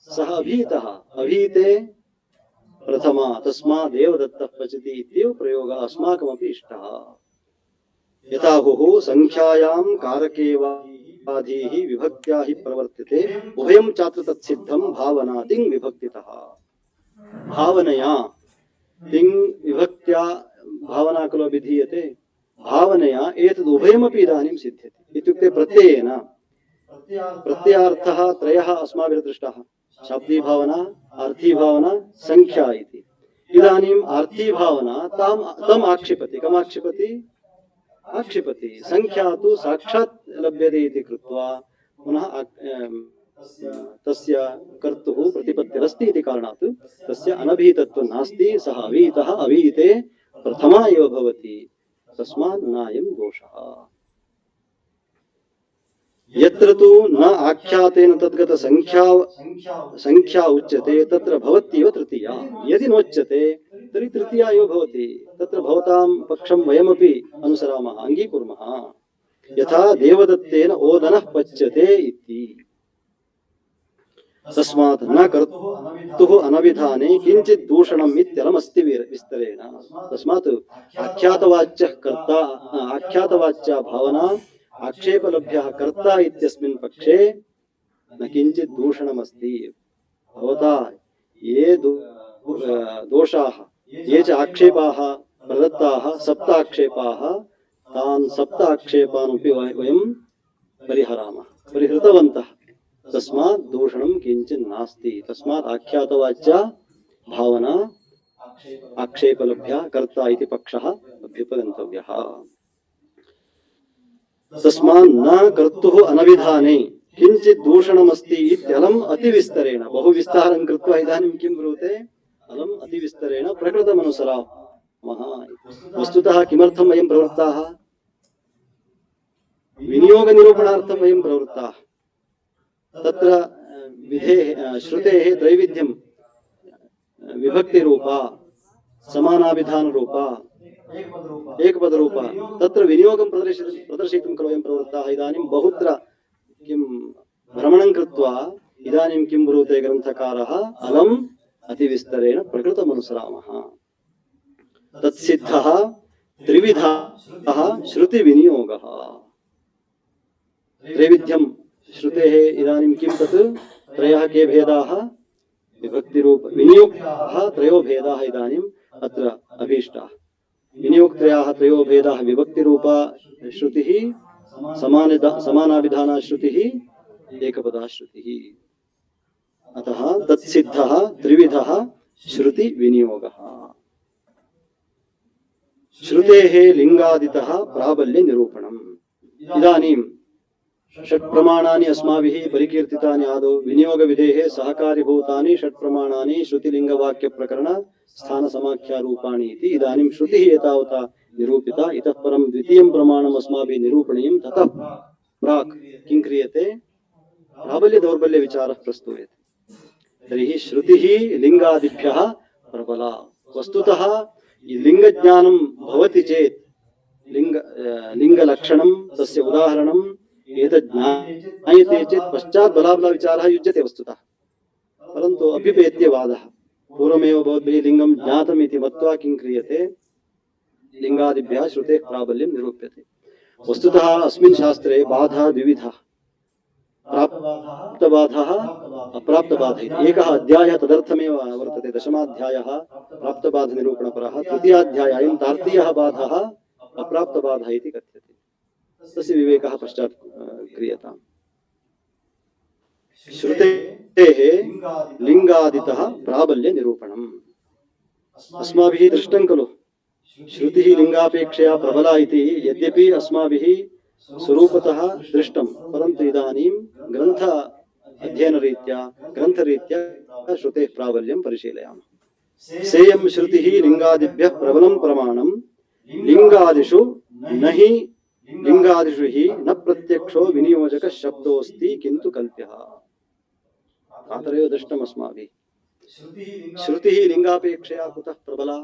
सः अभीतः, अभीते प्रथमा, तस्मात् देवदत्तः पचति इत्येव प्रयोगः अस्माकमपि इष्टः। यथाहुः संख्यायां कारकेवाधीः विभक्त्या हि प्रवर्तते, उभयं चात्र तत्सिद्धं भावनातिं विभक्तितः। भावनया तिं विभक्त्या भावना खलु विधीयते, भावनया एतद् उभयमपि इदानीं सिद्ध्यति। इत्युक्ते प्रत्ययेन, प्रत्ययार्थः त्रयः अस्माभिः दृष्टः, शाब्दी भावना, अर्थी भावना, संख्या इति। इदानीम् अर्थी भावना तम् आक्षिपति, कम् आक्षिपति, आक्षिपति। संख्या तु साक्षात् लभ्यते इति कृत्वा पुनः तस्य कर्तुः प्रतिपत्तिरस्ति इति कारणात् तस्य अनभीतत्वं नास्ति, सः अभीतः, अभीते प्रथमा एव भवति। तस्मात् नायं दोषः। यत्र तु न आख्यातेन तद्गत संख्या उच्यते तत्र भवत्येव तृतीया। यदि नोच्यते तर्हि तृतीया एव भवति। तत्र भवतां पक्षं वयमपि अनुसरामः, अङ्गीकुर्मः। यथा देवदत्तेन ओदनः पच्यते इति। तस्मात् न कर्तुः अनविधाने किंचित् दूषणम् इत्यलमस्ति विस्तरेण। तस्मात् आख्यातवाच्यः कर्ता आख्यातवाच्या भावना आक्षेपलभ्यः कर्ता इत्यस्मिन् पक्षे न किंचित् दूषणमस्ति। भवता ये दोषाः ये च आक्षेपाः प्रदत्ताः सप्ताक्षेपाः तान् सप्ताक्षेपानपि वयं परिहृतवन्तः। तस्मात् दूषणं किंचित् नास्ति। तस्मात् आख्यातवाच्या भावना आक्षेपलभ्यः कर्ता इति पक्षः अभ्युपगन्तव्यः। तस्मात् न कर्तुः अनविधाने किंचित् दूषणमस्ति इत्यलम् अतिविस्तरेण। बहुविस्तारं कृत्वा इदानीं किं ब्रूते? अलम् अतिविस्तरेण प्रकृतमनुसरामः। वस्तुतः किमर्थं वयं प्रवृत्ताः? विनियोगनिरूपणार्थं वयं प्रवृत्ताः। तत्र विधेः श्रुतेः त्रैविध्यं विभक्तिरूपा समानाभिधानरूपा एकपदरूपा तत्र विनियोगं प्रदर्शयितुं खलु वयं प्रवृत्ताः। इदानीं बहुत्र किं भ्रमणं कृत्वा इदानीं किं ब्रूते ग्रन्थकारः? अलम् अतिविस्तरेण प्रकृतमनुसरामः। तत्सिद्धः त्रिविधः श्रुतिविनियोगः। त्रैविध्यं श्रुतेः इदानीं किं तत्? त्रयः के भेदाः? विभक्तिरूप विनियोगः त्रयो भेदाः इदानीम् अत्र अभीष्टाः। विनियोगत्रयाः त्रयो भेदाः विभक्तिरूपा श्रुतिः समानाभिधाना श्रुतिः एकपदा श्रुतिः। अतः तत्सिद्धः त्रिविधः श्रुतिविनियोगः। श्रुतेः लिंगादितः प्राबल्यनिरूपणम्। इदानीं षट्प्रमाणानि अस्माभिः परिकीर्तितानि आदौ। विनियोगविधेः सहकारीभूतानि षट्प्रमाणानि श्रुतिलिङ्गवाक्यप्रकरण स्थानसमाख्यारूपाणि इति। इदानीं श्रुतिः एतावता निरूपिता। इतः परं द्वितीयं प्रमाणम् अस्माभिः निरूपणीयं। ततः प्राक् किं क्रियते? प्राबल्यदौर्बल्यविचारः प्रस्तूयते। तर्हि श्रुतिः लिङ्गादिभ्यः प्रबला। वस्तुतः लिङ्गज्ञानं भवति चेत् लिङ्गलक्षणं तस्य उदाहरणम् एतत् ज्ञायते चेत् पश्चात् बलाबलविचारः युज्यते वस्तुतः। परन्तु अभ्युपेत्य वादः पूर्वमेव भवद्भिः लिङ्गं ज्ञातम् इति मत्वा किं क्रियते? लिङ्गादिभ्यः श्रुतेः प्राबल्यं निरूप्यते। वस्तुतः अस्मिन् शास्त्रे बाधः द्विविधः, प्राप्तबाधः अप्राप्तबाधः इति। एकः अध्यायः तदर्थमेव वर्तते, दशमाध्यायः प्राप्तबाधनिरूपणपरः। तृतीयाध्यायः अयं तार्तीयः बाधः अप्राप्तबाधः इति कथ्यते। तस्य विवेकः पश्चात् क्रियताम्। श्रुतेः लिङ्गादितः प्राबल्यनिरूपणम्। अस्माभिः दृष्टं खलु श्रुतिः लिङ्गापेक्षया प्रबला इति। यद्यपि अस्माभिः स्वरूपतः दृष्टं, परन्तु इदानीं ग्रन्थ अध्ययनरीत्या ग्रन्थरीत्या श्रुतेः प्राबल्यं परिशीलयामः। सेयं श्रुतिः लिङ्गादिभ्यः प्रबलं प्रमाणं लिङ्गादिषु न हि लिङ्गादिषु हि न प्रत्यक्षो विनियोजकः शब्दोऽस्ति किन्तु कल्प्यः। अत्रैव दृष्टम् अस्माभिः। श्रुतिः लिङ्गापेक्षया कुतः प्रबला?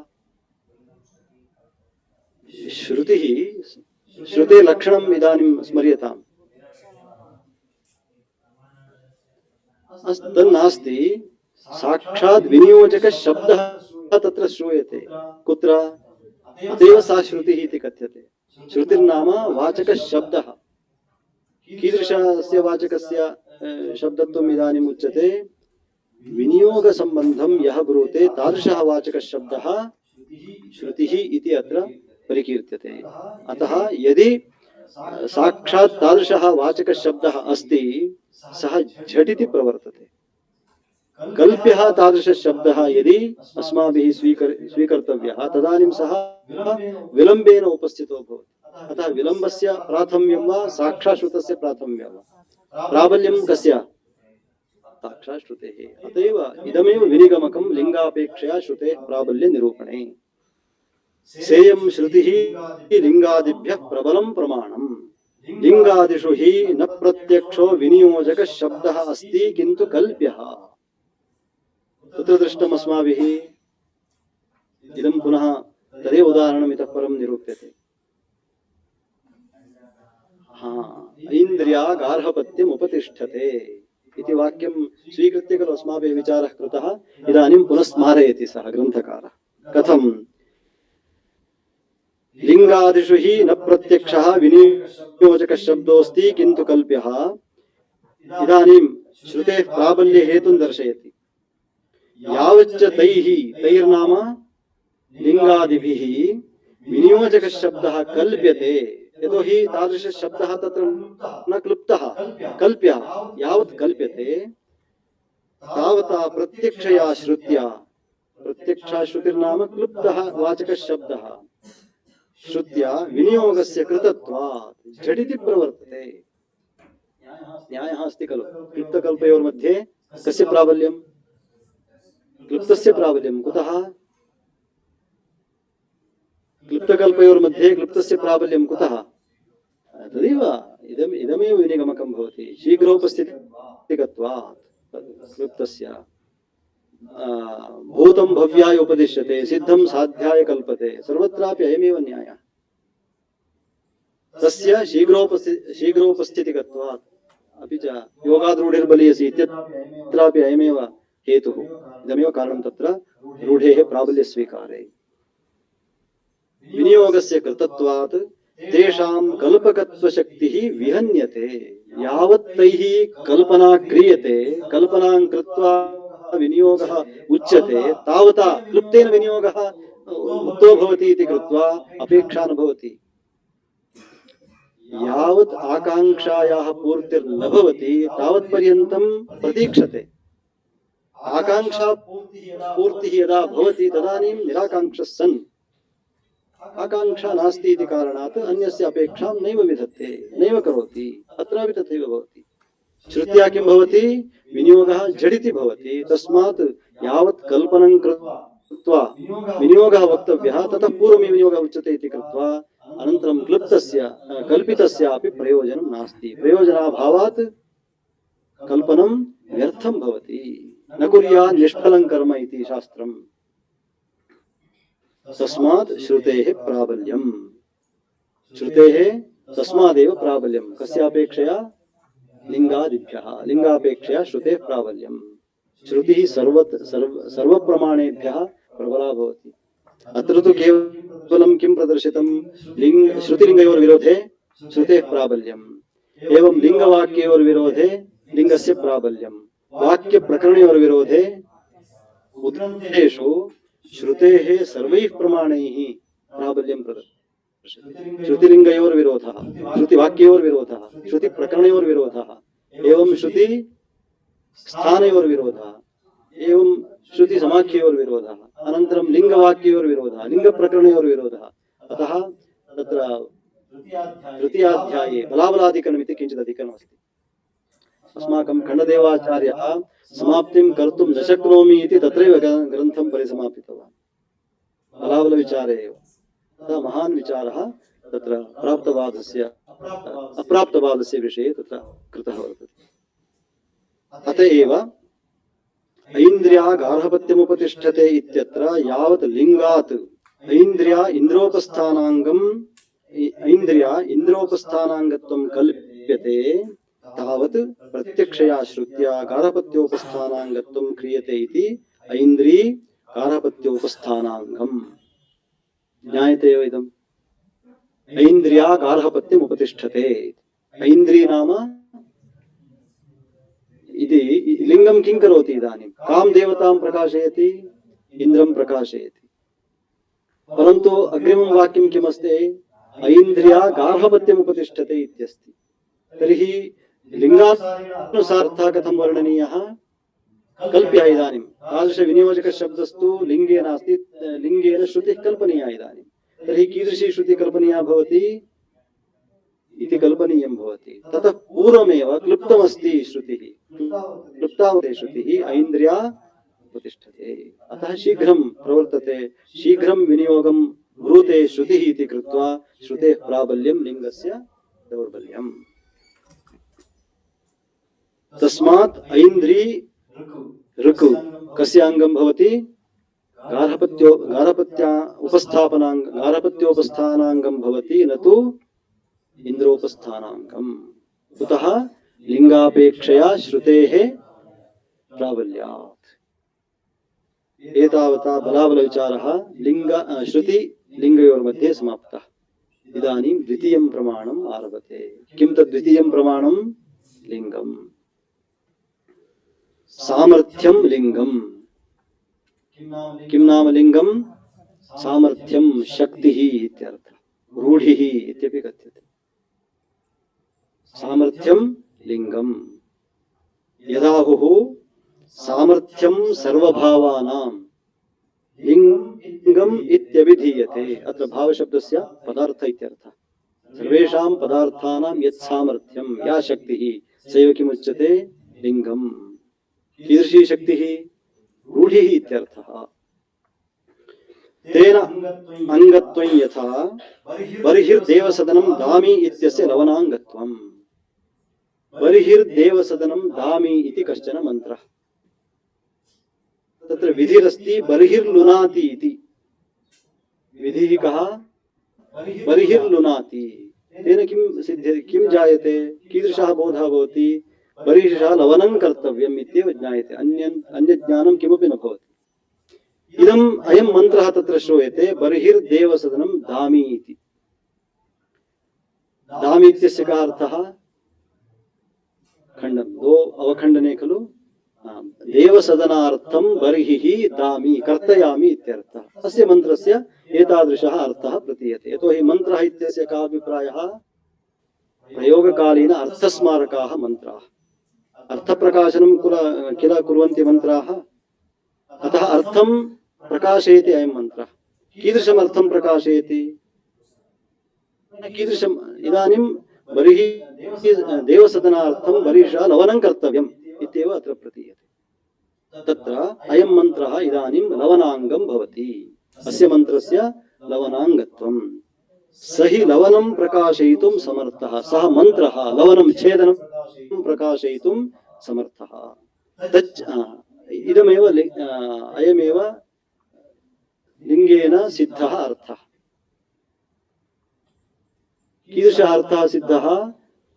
श्रुतिः श्रुते लक्षणम् इदानीं स्मर्यताम्। तन्नास्ति, साक्षात् विनियोजकः शब्दः तत्र श्रूयते। कुत्र? अतएव सा श्रुतिः इति कथ्यते। श्रुतिर्नाम वाचकः शब्दः। कीदृशस्य वाचकस्य शब्दत्वम् इदानीम् उच्यते? विनियोगसम्बन्धं यः ब्रूते तादृशः वाचकः शब्दः श्रुतिः इति अत्र परिकीर्त्यते। अतः यदि साक्षात् तादृशः वाचकः शब्दः अस्ति, सः झटिति प्रवर्तते। कल्प्यः तादृशः शब्दः यदि अस्माभिः स्वीकर्तव्यः, तदानीं सः विलम्बेन उपस्थितो भवति। अतः विलम्बस्य प्राथम्यं वा साक्षात् श्रुतस्य प्राथम्यं वा? प्राबल्यं कस्य? साक्षात् श्रुतेः। अतएव इदमेव विनिगमकं लिङ्गापेक्षया श्रुतेः प्राबल्यनिरूपणे। सेयं श्रुतिः लिङ्गादिभ्यः प्रबलं प्रमाणम् लिङ्गादिषु हि न प्रत्यक्षो विनियोजकः शब्दः अस्ति किन्तु कल्प्यः। कुत्र दृष्टम् अस्माभिः? इदं पुनः तदेव उदाहरणम् इतः परं निरूप्यते। ऐन्द्रिया गार्हपत्यम् उपतिष्ठते इति वाक्यं स्वीकृत्य खलु अस्माभिः विचारः कृतः। इदानीं पुनः स्मारयति सः ग्रन्थकारः। कथं लिंगादिषु हि न प्रत्यक्षः विनियोजकः शब्दोऽस्ति किन्तु कल्प्यः। इदानीं श्रुतेः प्राबल्ये हेतुं दर्शयति। यावच्च तैर्नाम लिंगादिभिः विनियोजकः शब्दः कल्प्यते, यतोहि तादृशः शब्दः तत्र न क्लुप्तः, कल्प्यः। यावत् कल्प्यते तावता प्रत्यक्षया श्रुत्या, प्रत्यक्षा श्रुतिर्नाम क्लुप्तः वाचकः शब्दः, श्रुत्या विनियोगस्य कृतत्वात् झटिति प्रवर्तते। न्यायः अस्ति खलु। क्लुप्तकल्पयोर्मध्ये कस्य प्राबल्यं? क्लुप्तस्य प्राबल्यं। कुतः? क्लुप्तकल्पयोर्मध्ये क्लुप्तस्य प्राबल्यं कुतः? तदेव इदमेव विनिगमकं भवति। शीघ्रोपस्थितिकत्वात् क्लुप्तस्य भूतं भव्याय उपदिश्यते, सिद्धं साध्याय कल्पते, सर्वत्रापि अयमेव न्यायः। तस्य शीघ्रोपस्थितिकत्वात्। अपि च योगाद्रूढिर्बलीयसी इत्यत्रापि अयमेव हेतुः। इदमेव कारणं तत्र रूढेः प्राबल्यस्वीकारे। विनियोगस्य कृतत्वात् तेषां कल्पकत्वशक्तिः विहन्यते। यावत् तैः कल्पना क्रियते, कल्पनां कृत्वा विनियोगः उच्यते, तावता क्लुप्तेन विनियोगः उक्तो भवति इति कृत्वा अपेक्षा न भवति। यावत् आकांक्षायाः पूर्तिर्न भवति तावत्पर्यन्तं प्रतीक्षते। आकांक्षा पूर्तिः यदा भवति तदानीं निराकांक्षः सन्, आकांक्षा नास्ति इति कारणात् अन्यस्य अपेक्षां नैव विधत्ते, नैव करोति। अत्रापि तथैव भवति। श्रुत्या किं भवति? विनियोगः झटिति भवति। तस्मात् यावत् कल्पनं कृत्वा विनियोगः वक्तव्यः ततः पूर्वमेव विनियोगः उच्यते इति कृत्वा अनन्तरं क्लुप्तस्य कल्पितस्यापि प्रयोजनं नास्ति। प्रयोजनाभावात् कल्पनं व्यर्थं भवति। न कुर्यात् निष्फलं कर्म इति शास्त्रम्। तस्मात् श्रुतेः प्राबल्यम्। श्रुतेः तस्मादेव प्राबल्यं। कस्यापेक्षया? लिंगादिभ्यः। लिंगापेक्षया श्रुतेः प्राबल्यम्। श्रुतिः सर्वप्रमाणेभ्यः प्रबला भवति। अत्र तु केवलं किं प्रदर्शितं? श्रुतिलिंगयोर्विरोधे श्रुतेः प्राबल्यम्। एवं लिंगवाक्ययोर्विरोधे लिंगस्य प्राबल्यम्। वाक्यप्रकरणयोर्विरोधे उक्तेषु श्रुतेः सर्वैः प्रमाणैः प्राबल्यं प्रदर्श्यते। श्रुतिलिंगयोर्विरोधः, श्रुतिवाक्ययोर्विरोधः, श्रुतिप्रकरणयोर्विरोधः, एवं श्रुतिस्थानयोर्विरोधः, एवं श्रुतिसमाख्ययोर्विरोधः, अनन्तरं लिंगवाक्ययोर्विरोधः, लिंगप्रकरणयोर्विरोधः। अतः तत्र तृतीयाध्याये बलाबलाधिकरणमिति किञ्चित् अधिकरणमस्ति। अस्माकं खण्डदेवाचार्यः समाप्तिं कर्तुं न शक्नोमि इति तत्रैव ग्रन्थं परिसमापितवान्। बलाबलविचारे एव। अतः महान् विचारः तत्र अप्राप्तवादस्य विषये तत्र कृतः वर्तते। अत एव ऐन्द्रियागार्हपत्यमुपतिष्ठते इत्यत्र यावत् लिंगात् ऐन्द्रिया इन्द्रोपस्थानाङ्गत्वं कल्प्यते तावत् प्रत्यक्षया श्रुत्या गार्हपत्योपस्थानाङ्गत्वं क्रियते इति ऐन्द्री गार्हपत्योपस्थानाङ्गम्। ज्ञायते एव इदम्। ऐन्द्रिया गार्हपत्यमुपतिष्ठते। ऐन्द्री नाम इति लिंगं किं करोति? इदानीं कां देवतां प्रकाशयति? इन्द्रं प्रकाशयति। परन्तु अग्रिमं वाक्यं किमस्ति? ऐन्द्रिया गार्हपत्यमुपतिष्ठते इत्यस्ति। तर्हि लिंगानुसारः कथं वर्णनीयः? कल्प्यः। इदानीं तादृशविनियोजकशब्दस्तु लिंगे नास्ति, लिंगेन श्रुतिः कल्पनीया। इदानीं तर्हि कीदृशी श्रुतिः कल्पनीया भवति इति कल्पनीयं भवति। ततः पूर्वमेव क्लुप्तमस्ति श्रुतिः, क्लुप्तावते श्रुतिः ऐन्द्रिया उपतिष्ठते। अतः शीघ्रं प्रवर्तते, शीघ्रं विनियोगं ब्रूते श्रुतिः इति कृत्वा श्रुतेः प्राबल्यं लिंगस्य दौर्बल्यम्। तस्मात् ऐन्द्री ऋक् कस्य अंगं भवति? गार्हपत्योपस्थानांगं भवति, न तु इन्द्रोपस्थानांगम्। कुतः? लिंगापेक्षया श्रुतेः प्राबल्यात्। एतावता बलाबलविचारः लिंग श्रुति लिंगयोर्मध्ये समाप्तः। इदानीं द्वितीयं प्रमाणम् आरभते। किं तद् द्वितीयं प्रमाणं? लिंगम्। सामर्थ्यं लिंगम्। किं नाम लिंगम्? सामर्थ्यं शक्तिः इत्यर्थः। रूढिः इत्यपि कथ्यते। सामर्थ्यं लिंगम्। यदाहुः सामर्थ्यं सर्वभावानां लिंगम् इत्यभिधीयते। अत्र भावशब्दस्य पदार्थ इत्यर्थः। सर्वेषां पदार्थानां यत् सामर्थ्यं, या शक्तिः, सैव किमुच्यते? लिंगम्। कीदृशी शक्तिः? रूढिः इत्यर्थः। तेन अंगत्वं यथा बर्हिर्देवसदनं दामि इत्यस्य लवनांगत्वम्। बर्हिर्देवसदनं दामि इति कश्चन मन्त्रः। तत्र विधिरस्ति बर्हिर्लुनाति इति। विधिः कः? बर्हिर्लुनाति। तेन किं सिद्ध्यति? किं जायते? कीदृशः बोधः भवति? बर्हिषः लवनं कर्तव्यम् इत्येव ज्ञायते। अन्यज्ञानं किमपि न भवति। इदम् अयं मन्त्रः तत्र श्रूयते बर्हिर्देवसदनं दामि इति। दामि इत्यस्य कः अर्थः? खण्डनं। दो अवखण्डने खलु। देवसदनार्थं बर्हिः दामि कर्तयामि इत्यर्थः। अस्य मन्त्रस्य एतादृशः अर्थः प्रतीयते। यतोहि मन्त्रः इत्यस्य कः अभिप्रायः? प्रयोगकालीन अर्थस्मारकाः मन्त्राः। अर्थप्रकाशनं किल कुर्वन्ति मन्त्राः। अतः अर्थं प्रकाशयति अयं मन्त्रः। कीदृशम् अर्थं प्रकाशयति? कीदृशम्? इदानीं बर्हिः देवसदनार्थं बर्हिषः लवनं कर्तव्यम् इत्येव अत्र प्रतीयते। तत्र अयं मन्त्रः इदानीं लवनाङ्गं भवति। अस्य मन्त्रस्य लवनाङ्गत्वं। स हि लवनं प्रकाशयितुं समर्थः। सः मन्त्रः लवनं छेदनं प्रकाशयितुं समर्थः। तच्च इदमेव अयमेव लिंगेन सिद्धः अर्थः। कीदृशः अर्थः सिद्धः?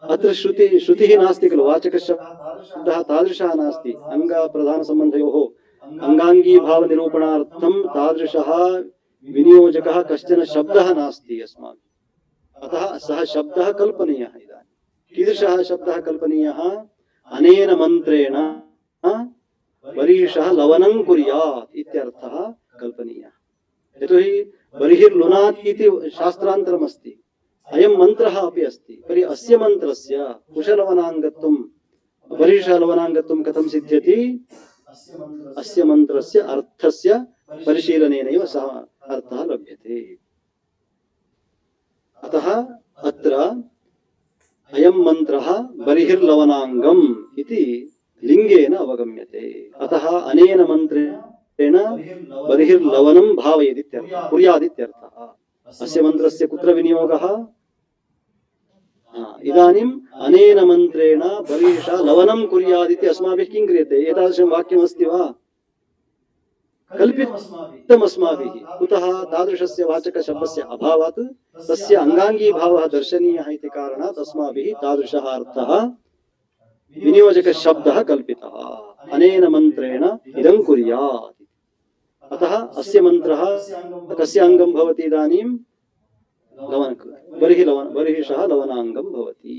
अत्र श्रुतिः नास्ति खलु। वाचकशब्दः तादृशः नास्ति। अङ्गप्रधानसम्बन्धयोः अङ्गाङ्गीभावनिरूपणार्थं तादृशः विनियोजकः कश्चन शब्दः नास्ति अस्माभिः। अतः सः शब्दः कल्पनीयः। इदानीं कीदृशः शब्दः कल्पनीयः? अनेन मन्त्रेण बर्हिषः लवनं कुर्यात् इत्यर्थः कल्पनीयः। यतोहि बर्हिर्लुनात् इति शास्त्रान्तरमस्ति। अयं मन्त्रः अपि अस्ति। तर्हि अस्य मन्त्रस्य कुशलवनाङ्गत्वं, बर्हिषः लवनाङ्गत्वं कथं सिद्ध्यति? अस्य मन्त्रस्य अर्थस्य परिशीलनेनैव सः अर्थः लभ्यते। अतः अत्र अयं मन्त्रः बर्हिर्लवनाङ्गम् इति लिंगेन अवगम्यते। अतः अनेन मन्त्रेण बर्हिर्लवनं भावयेदित्यर्थः, कुर्यादित्यर्थः। अस्य मन्त्रस्य कुत्र विनियोगः? इदानीम् अनेन मन्त्रेण बर्हिषः लवनं कुर्यादिति अस्माभिः किं क्रियते? एतादृशं वाक्यमस्ति वा? कल्पितमस्माभिः। कुतः? तादृशस्य वाचकशब्दस्य अभावात् तस्य अङ्गाङ्गीभावः दर्शनीयः इति कारणात् अस्माभिः तादृशः अर्थः विनियोजकशब्दः कल्पितः। अनेन मन्त्रेण इदं कुर्यात्। अतः अस्य मन्त्रः कस्य अङ्गं भवति? इदानीं बर्हिषः लवनाङ्गं भवति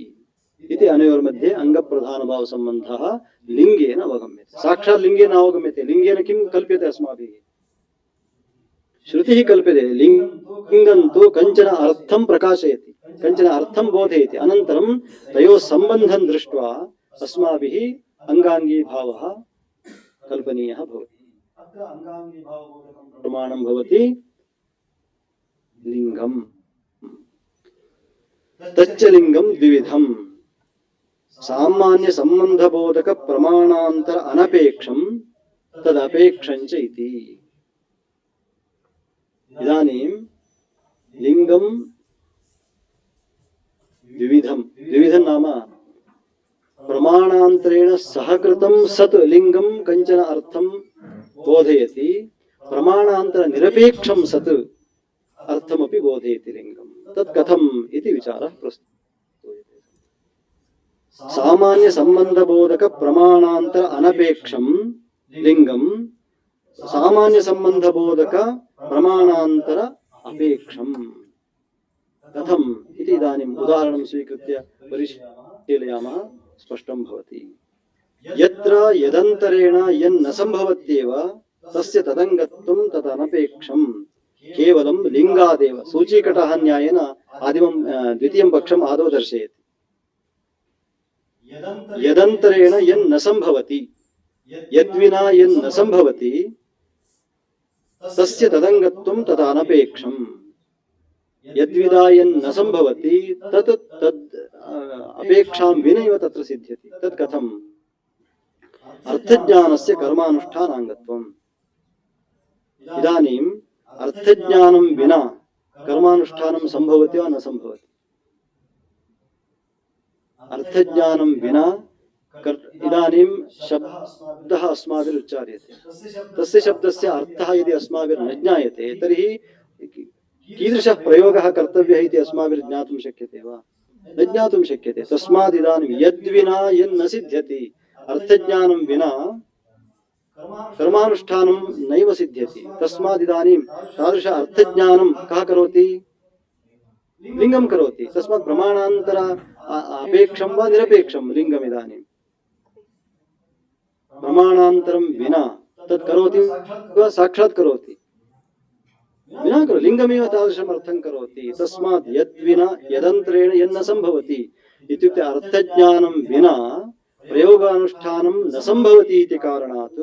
इति अनयोर्मध्ये अङ्गप्रधानभावसम्बन्धः लिङ्गेन अवगम्यते। साक्षात् लिङ्गेन अवगम्यते। लिङ्गेन किं कल्प्यते अस्माभिः? श्रुतिः कल्प्यते। लिङ्गं तु कञ्चन अर्थं प्रकाशयति, कञ्चन अर्थं बोधयति। अनन्तरं तयोः सम्बन्धं दृष्ट्वा अस्माभिः अङ्गाङ्गीभावः कल्पनीयः भवति। अत्र अङ्गाङ्गीभावबोधकं प्रमाणं भवति लिङ्गम्। तच्च लिंगं द्विविधम्। सामान्य संबंधबोधक प्रमाणांतर अनपेक्षं तदपेक्षञ्च इति। इदानीं लिंगं द्विविधं नाम प्रमाणान्तरेण सहकृतं सत् लिंगं कञ्चन अर्थं बोधयति, प्रमाणान्तर निरपेक्षं सत् अर्थमपि बोधयति लिंगं। तत् कथम् इति विचारः प्रस्तूयते। सामान्य संबंध बोधक प्रमाणांतर अनपेक्षम लिंगम सामान्य संबंध बोधक प्रमाणांतर अपेक्षम कथम इति इदानीम् उदाहरणं स्वीकृत्य परिशीलयामः स्पष्टं भवति। यत्र यदन्तरेण यन्न संभवत्येव तस्य तदङ्गत्वं तदनपेक्षं केवलं लिंगादेव। सूचीकटः न्यायेन आदिमं द्वितीयं पक्षम् आदौ दर्शयति। यदन्तरेण यन्न संभवति यद्विना यन्न संभवति तस्य तदङ्गत्वं तदनपेक्षं यद्विदा यन्न संभवति तत् तद् अपेक्षां विनैव तत्र सिद्ध्यति। तत् कथम्? अर्थज्ञानस्य कर्मानुष्ठानाङ्गत्वम्। इदानीम् अर्थज्ञानं विना कर्मानुष्ठानं संभवति वा न संभवति? अर्थज्ञानं विना इदानीं शब्दः अस्माभिः उच्चार्यते, तस्य शब्दस्य अर्थः यदि अस्माभिः न ज्ञायते तर्हि कीदृशः प्रयोगः कर्तव्यः इति अस्माभिः ज्ञातुं शक्यते वा? न ज्ञातुं शक्यते। तस्मात् इदानीं यद्विना यन्न सिद्ध्यति, अर्थज्ञानं विना कर्मानुष्ठानं नैव सिद्ध्यति। तस्मात् इदानीं तादृश अर्थज्ञानं कः करोति? लिंगं करोति। तस्मात् प्रमाणान्तर अपेक्षं वा निरपेक्षं लिंगम्? इदानीं प्रमाणान्तरं विना तत् करोति वा साक्षात् करोति? विना करो लिंगमेव तादृशम् अर्थं करोति। तस्मात् यद्विना यदन्तरेण यन्न संभवति इत्युक्ते अर्थज्ञानं विना प्रयोगानुष्ठानं न संभवति इति कारणात्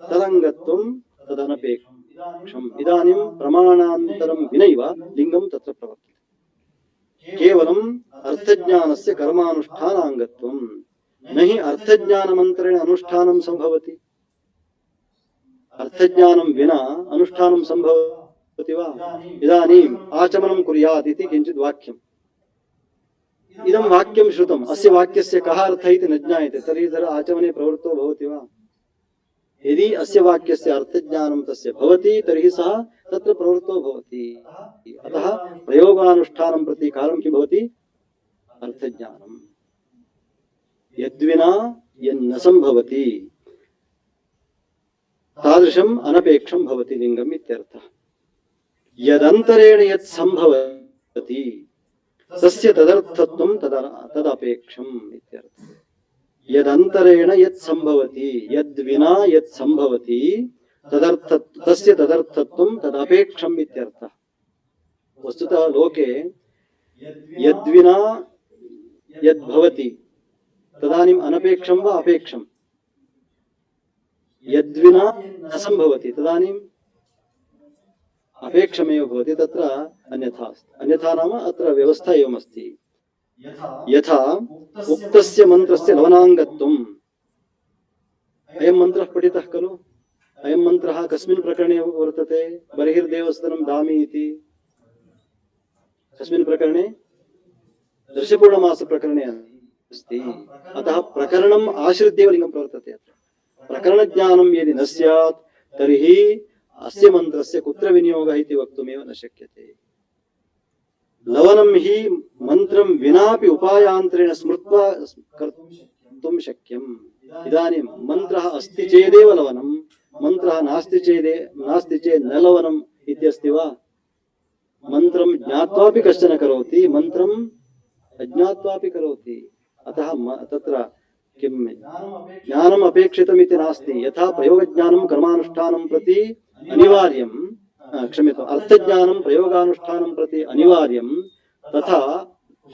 तदङ्गत्वं तदनपेक्षम्। इदानीं प्रमाणान्तरं विनैव लिंगं तत्र प्रवर्तते। केवलम् अर्थज्ञानस्य कर्मानुष्ठानाङ्गत्वं, न हि अर्थज्ञानमन्तरेण अनुष्ठानं संभवति। अर्थज्ञानं विना अनुष्ठानं संभवति वा? इदानीम् आचमनं कुर्यात् इति किञ्चित् वाक्यम्। इदं वाक्यं श्रुतम्, अस्य वाक्यस्य कः अर्थः इति न ज्ञायते, तर्हि सः आचमने प्रवृत्तो भवति वा? यदि अस्य वाक्यस्य अर्थज्ञानं तस्य भवति तर्हि सः तत्र प्रवृत्तो भवति। अतः प्रयोगानुष्ठानं प्रति कारणं किं भवति? अर्थज्ञानम्। यद्विना यन्न संभवति तादृशम् अनपेक्षं भवति लिंगम् इत्यर्थः। यदन्तरेण यत् संभवति तस्य तदर्थत्वं तदपेक्षम् इत्यर्थः। यदन्तरेण यत् संभवति यद्विना यत् संभवति तस्य तदर्थत्वं तदपेक्षम् इत्यर्थः। वस्तुतः लोके यद्विना यद्भवति तदानीम् अनपेक्षं वा अपेक्षम्? यद्विना न संभवति तदानीम् अपेक्षमेव भवति। तत्र अन्यथा अस्ति। अन्यथा नाम अत्र व्यवस्था एवमस्ति। यथा उक्तस्य मन्त्रस्य लवनाङ्गत्वम्। अयं मन्त्रः पठितः खलु? अयं मन्त्रः कस्मिन् प्रकरणे वर्तते? बर्हिर्देवस्तनं दामि इति कस्मिन् प्रकरणे? दर्शपूर्णमासप्रकरणे अस्ति। अतः प्रकरणम् आश्रित्य लिंगं प्रवर्तते। प्रकरणज्ञानं यदि न स्यात् तर्हि अस्य मन्त्रस्य कुत्र विनियोगः इति वक्तुमेव न शक्यते। लवनं हि मन्त्रं विनापि उपायान्तरेण स्मृत्वा कर्तुं शक्यम्। इदानीं मन्त्रः अस्ति चेदेव लवनं, मन्त्रः नास्ति चेत् न लवनम् इत्यस्ति वा? मन्त्रं ज्ञात्वापि कश्चन करोति, मन्त्रम् अज्ञात्वापि करोति। अतः तत्र किं ज्ञानम् अपेक्षितमिति नास्ति। यथा प्रयोगज्ञानं कर्मानुष्ठानं प्रति अनिवार्यं, क्षम्यताम्, अर्थज्ञानं प्रयोगानुष्ठानं प्रति अनिवार्यं, तथा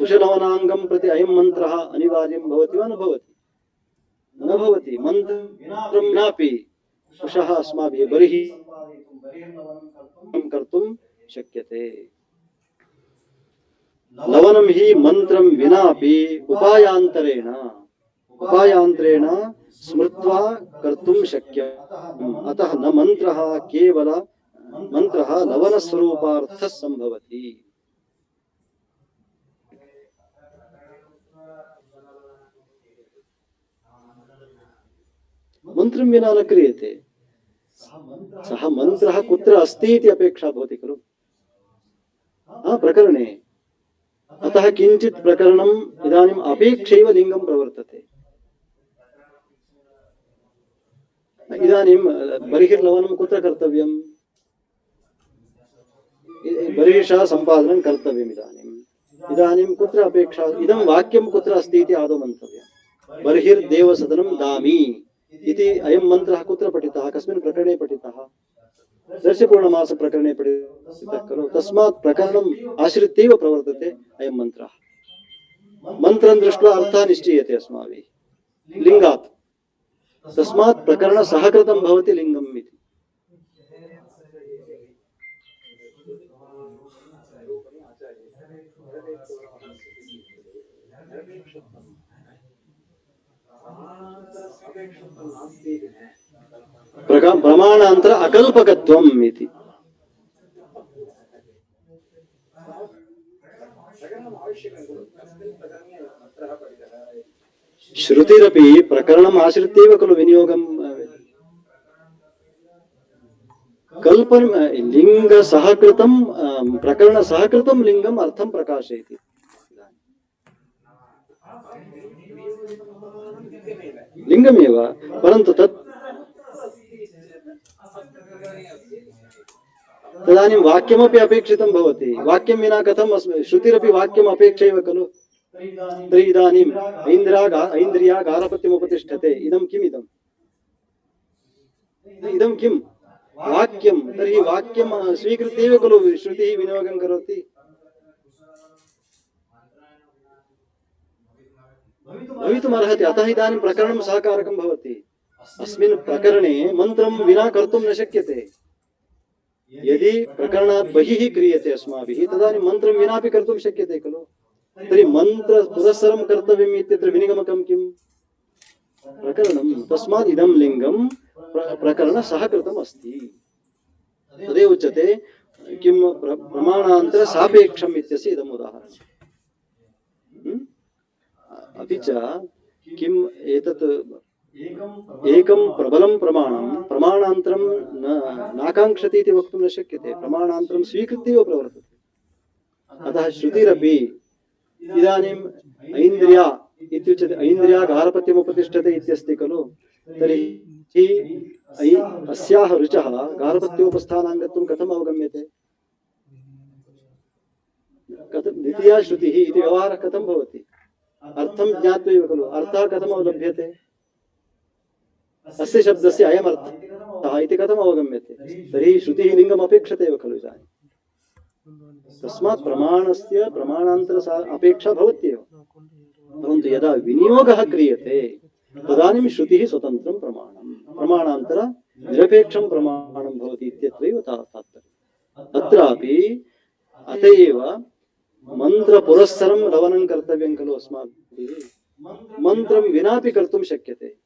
कुशलवनाङ्गं प्रति अयं मन्त्रः अनिवार्यं भवति वा न भवति? न भवति। मन्त्रं विनापि कुशः अस्माभिः बर्हि कर्तुं शक्यते। लवनं हि मन्त्रं विनापि उपायान्तरेण स्मृत्वा कर्तुं शक्यम्। अतः न मन्त्रः केवल मन्त्रः लवनस्वरूपार्थः सम्भवति। मन्त्रं विना न क्रियते। सः मन्त्रः कुत्र अस्ति इति अपेक्षा भवति खलु? प्रकरणे अतः किञ्चित् प्रकरणम् इदानीम् अपेक्षैव लिङ्गं प्रवर्तते। इदानीं बर्हिर्लवनं कुत्र कर्तव्यम्? बर्हिषः सम्पादनं कर्तव्यम्। इदानीं कुत्र अपेक्षा? इदं वाक्यं कुत्र अस्ति इति आदौ मन्तव्यम्। बर्हिर्देवसदनं दामि इति अयं मन्त्रः कुत्र पठितः? कस्मिन् प्रकरणे पठितः? दर्शपूर्णमास प्रकरणे पठितः खलु। तस्मात् प्रकरणम् आश्रित्यैव प्रवर्तते अयं मन्त्रः। मन्त्रं दृष्ट्वा अर्थः निश्चीयते अस्माभिः लिङ्गात्। तस्मात् प्रकरण सहकृतं भवति लिङ्गम् इति। प्रमाणान्तर अकल्पकत्वम् इति। श्रुतिरपि प्रकरणम् आश्रित्यैव खलु विनियोगं कल्पन लिंग सहकृतं प्रकरण सहकृतं लिंगम् अर्थं प्रकाशयति। लिंगमेव परन्तु तत् तदानीं वाक्यमपि अपेक्षितं भवति। वाक्यं विना कथम् अस्ति? श्रुतिरपि वाक्यम् अपेक्षैव खलु। तर्हि इदानीम् ऐन्द्रिया गारपत्यमुपतिष्ठते। इदं किम्? इदं किम्? वाक्यं। तर्हि वाक्यं स्वीकृत्यैव खलु श्रुतिः विनियोगं करोति। भवितुमर्हति। अतः इदानीं प्रकरणं सहकारकं भवति। अस्मिन् प्रकरणे मन्त्रं विना कर्तुं न शक्यते। यदि प्रकरणात् बहिः क्रियते अस्माभिः तदानीं मन्त्रं विनापि कर्तुं शक्यते खलु। तर्हि मन्त्र पुरस्सरं कर्तव्यम् इत्यत्र विनिगमकं किम्? प्रकरणं। तस्मात् इदं लिङ्गं प्रकरण सहकृतम् अस्ति। तदेव उच्यते किं प्रमाणान्तर सापेक्षम् इत्यस्य इदम् उदाहरणम्। अपि च किम् एतत् एकं प्रबलं प्रमाणं प्रमाणान्तरं नाकाङ्क्षति इति वक्तुं न शक्यते। प्रमाणान्तरं स्वीकृत्य एव प्रवर्तते। अतः श्रुतिरपि इदानीम् ऐन्द्रिया इत्युच्यते। ऐन्द्रिया गारपत्यमुपतिष्ठते इत्यस्ति खलु। तर्हि अस्याः ऋचः गारपत्योपस्थानाङ्गत्वं कथम् अवगम्यते? कथं द्वितीया श्रुतिः इति व्यवहारः कथं भवति? अर्थं ज्ञात्वैव खलु। अर्थः कथम् अवलभ्यते? अस्य शब्दस्य अयम् अर्थः इति कथम् अवगम्यते? तर्हि श्रुतिः लिङ्गम् अपेक्षते एव खलु इदानीं। तस्मात् प्रमाणस्य प्रमाणान्तर अपेक्षा भवत्येव। परन्तु यदा विनियोगः क्रियते तदानीं श्रुतिः स्वतन्त्रं प्रमाणं प्रमाणान्तर निरपेक्षं प्रमाणं भवति इत्यत्रैव तात्पर्यम्। अत्रापि अत एव मन्त्रपुरस्सरं लवनं कर्तव्यं खलु अस्माभिः। मन्त्रं विनापि कर्तुं शक्यते।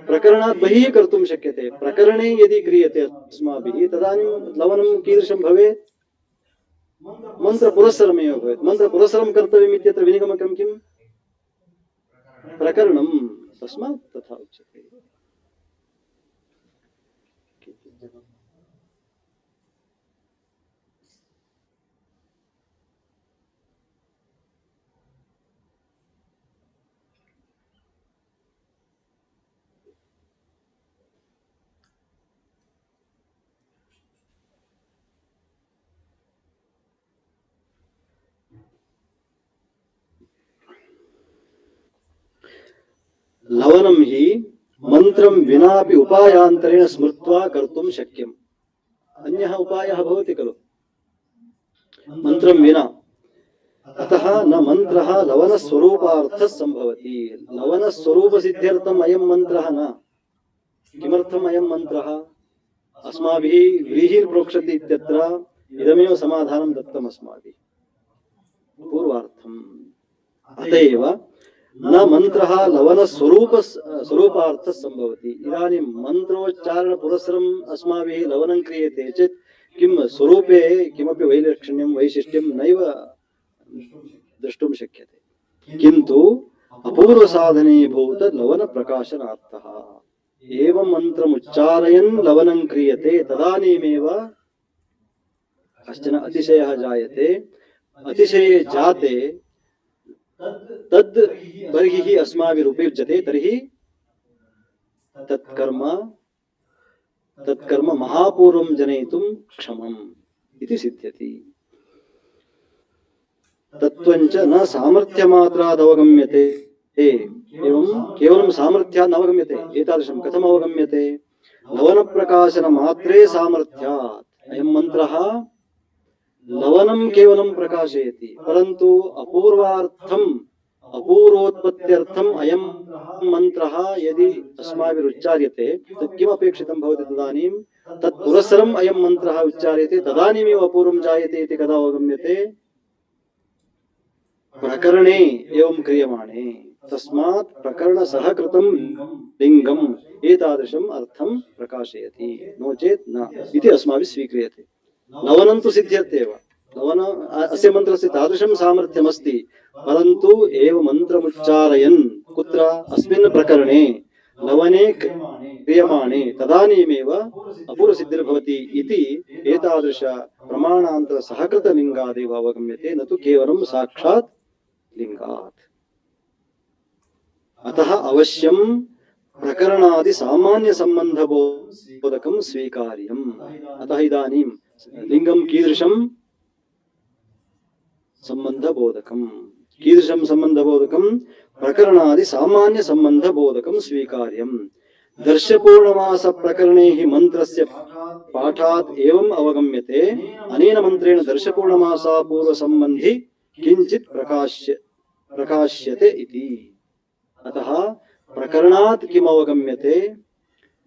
प्रकरणात् बहिः कर्तुं शक्यते। प्रकरणे यदि क्रियते अस्माभिः तदानीं लवनं कीदृशं भवेत्? मन्त्रपुरस्सरमेव भवेत्। मन्त्रपुरस्सरं कर्तव्यम् इत्यत्र विनिगमकं किम्? प्रकरणं। तस्मात् तथा उच्यते। लवनं हि मन्त्रं विनापि उपायान्तरेण स्मृत्वा कर्तुं शक्यम्। अन्यः उपायः भवति खलु मन्त्रं विना। अतः न मन्त्रः लवनस्वरूपार्थः सम्भवति। लवनस्वरूपसिद्ध्यर्थम् अयं मन्त्रः न। किमर्थम् अयं मन्त्रः अस्माभिः व्रीहिः प्रोक्षति इत्यत्र इदमेव समाधानं दत्तम् अस्माभिः पूर्वार्थम्। अत एव न मन्त्रः लवनस्वरूपार्थः सम्भवति। इदानीं मन्त्रोच्चारण पुरस्सरम् अस्माभिः लवनं क्रियते चेत् किं स्वरूपे किमपि वैलक्षण्यं वैशिष्ट्यं नैव द्रष्टुं शक्यते। किन्तु अपूर्वसाधनीभूत लवनप्रकाशनार्थः एवं मन्त्रमुच्चारयन् लवनं क्रियते तदानीमेव कश्चन अतिशयः जायते। अतिशये जाते तद् बर्हिः अस्माभिरुपयुज्यते तर्हि तत्कर्म महापूर्वं जनयितुं क्षमम् इति सिद्ध्यति। तत्त्वञ्च न सामर्थ्यमात्रादवगम्यते। एवं केवलं सामर्थ्यात् न अवगम्यते। एतादृशं कथम् अवगम्यते? लवनप्रकाशनमात्रे सामर्थ्यात्। अयं मन्त्रः लवनं केवलं प्रकाशयति, परन्तु अपूर्वोत्पत्त्यर्थम् अयं मन्त्रः यदि अस्माभिरुच्चार्यते तत् किमपेक्षितं भवति? तदानीं तत् पुरस्सरम् अयं मन्त्रः उच्चार्यते, तदानीमेव अपूर्वं जायते इति कदा अवगम्यते? प्रकरणे एवं क्रियमाणे। तस्मात् प्रकरणसहकृतं लिङ्गम् एतादृशम् अर्थं प्रकाशयति, नो चेत् न इति अस्माभिः स्वीक्रियते। लवनं तु सिद्ध्यत्येव। लवन अस्य मन्त्रस्य तादृशं सामर्थ्यमस्ति, परन्तु एव मन्त्रमुच्चारयन् कुत्र? अस्मिन् प्रकरणे लवने क्रियमाणे तदानीमेव अपूर्वसिद्धिर्भवति इति एतादृश प्रमाणान्तरसहकृतलिङ्गादेव अवगम्यते, न तु केवलं साक्षात् लिङ्गात्। अतः अवश्यं प्रकरणादि सामान्य सम्बन्धबोधकं स्वीकार्यम्। अतः इदानीं लिङ्गं कीदृशं सम्बन्धबोधकं? कीदृशं सम्बन्धबोधकं? प्रकरणादि सामान्य सम्बन्धबोधकं स्वीकार्यम्। दर्शपूर्णमास प्रकरणे हि मन्त्रस्य पाठात् एवम् अवगम्यते, अनेन मन्त्रेण दर्शपूर्णमासा पूर्वसम्बन्धि किञ्चित् प्रकाश्यते इति। अतः प्रकरणात् किम् अवगम्यते?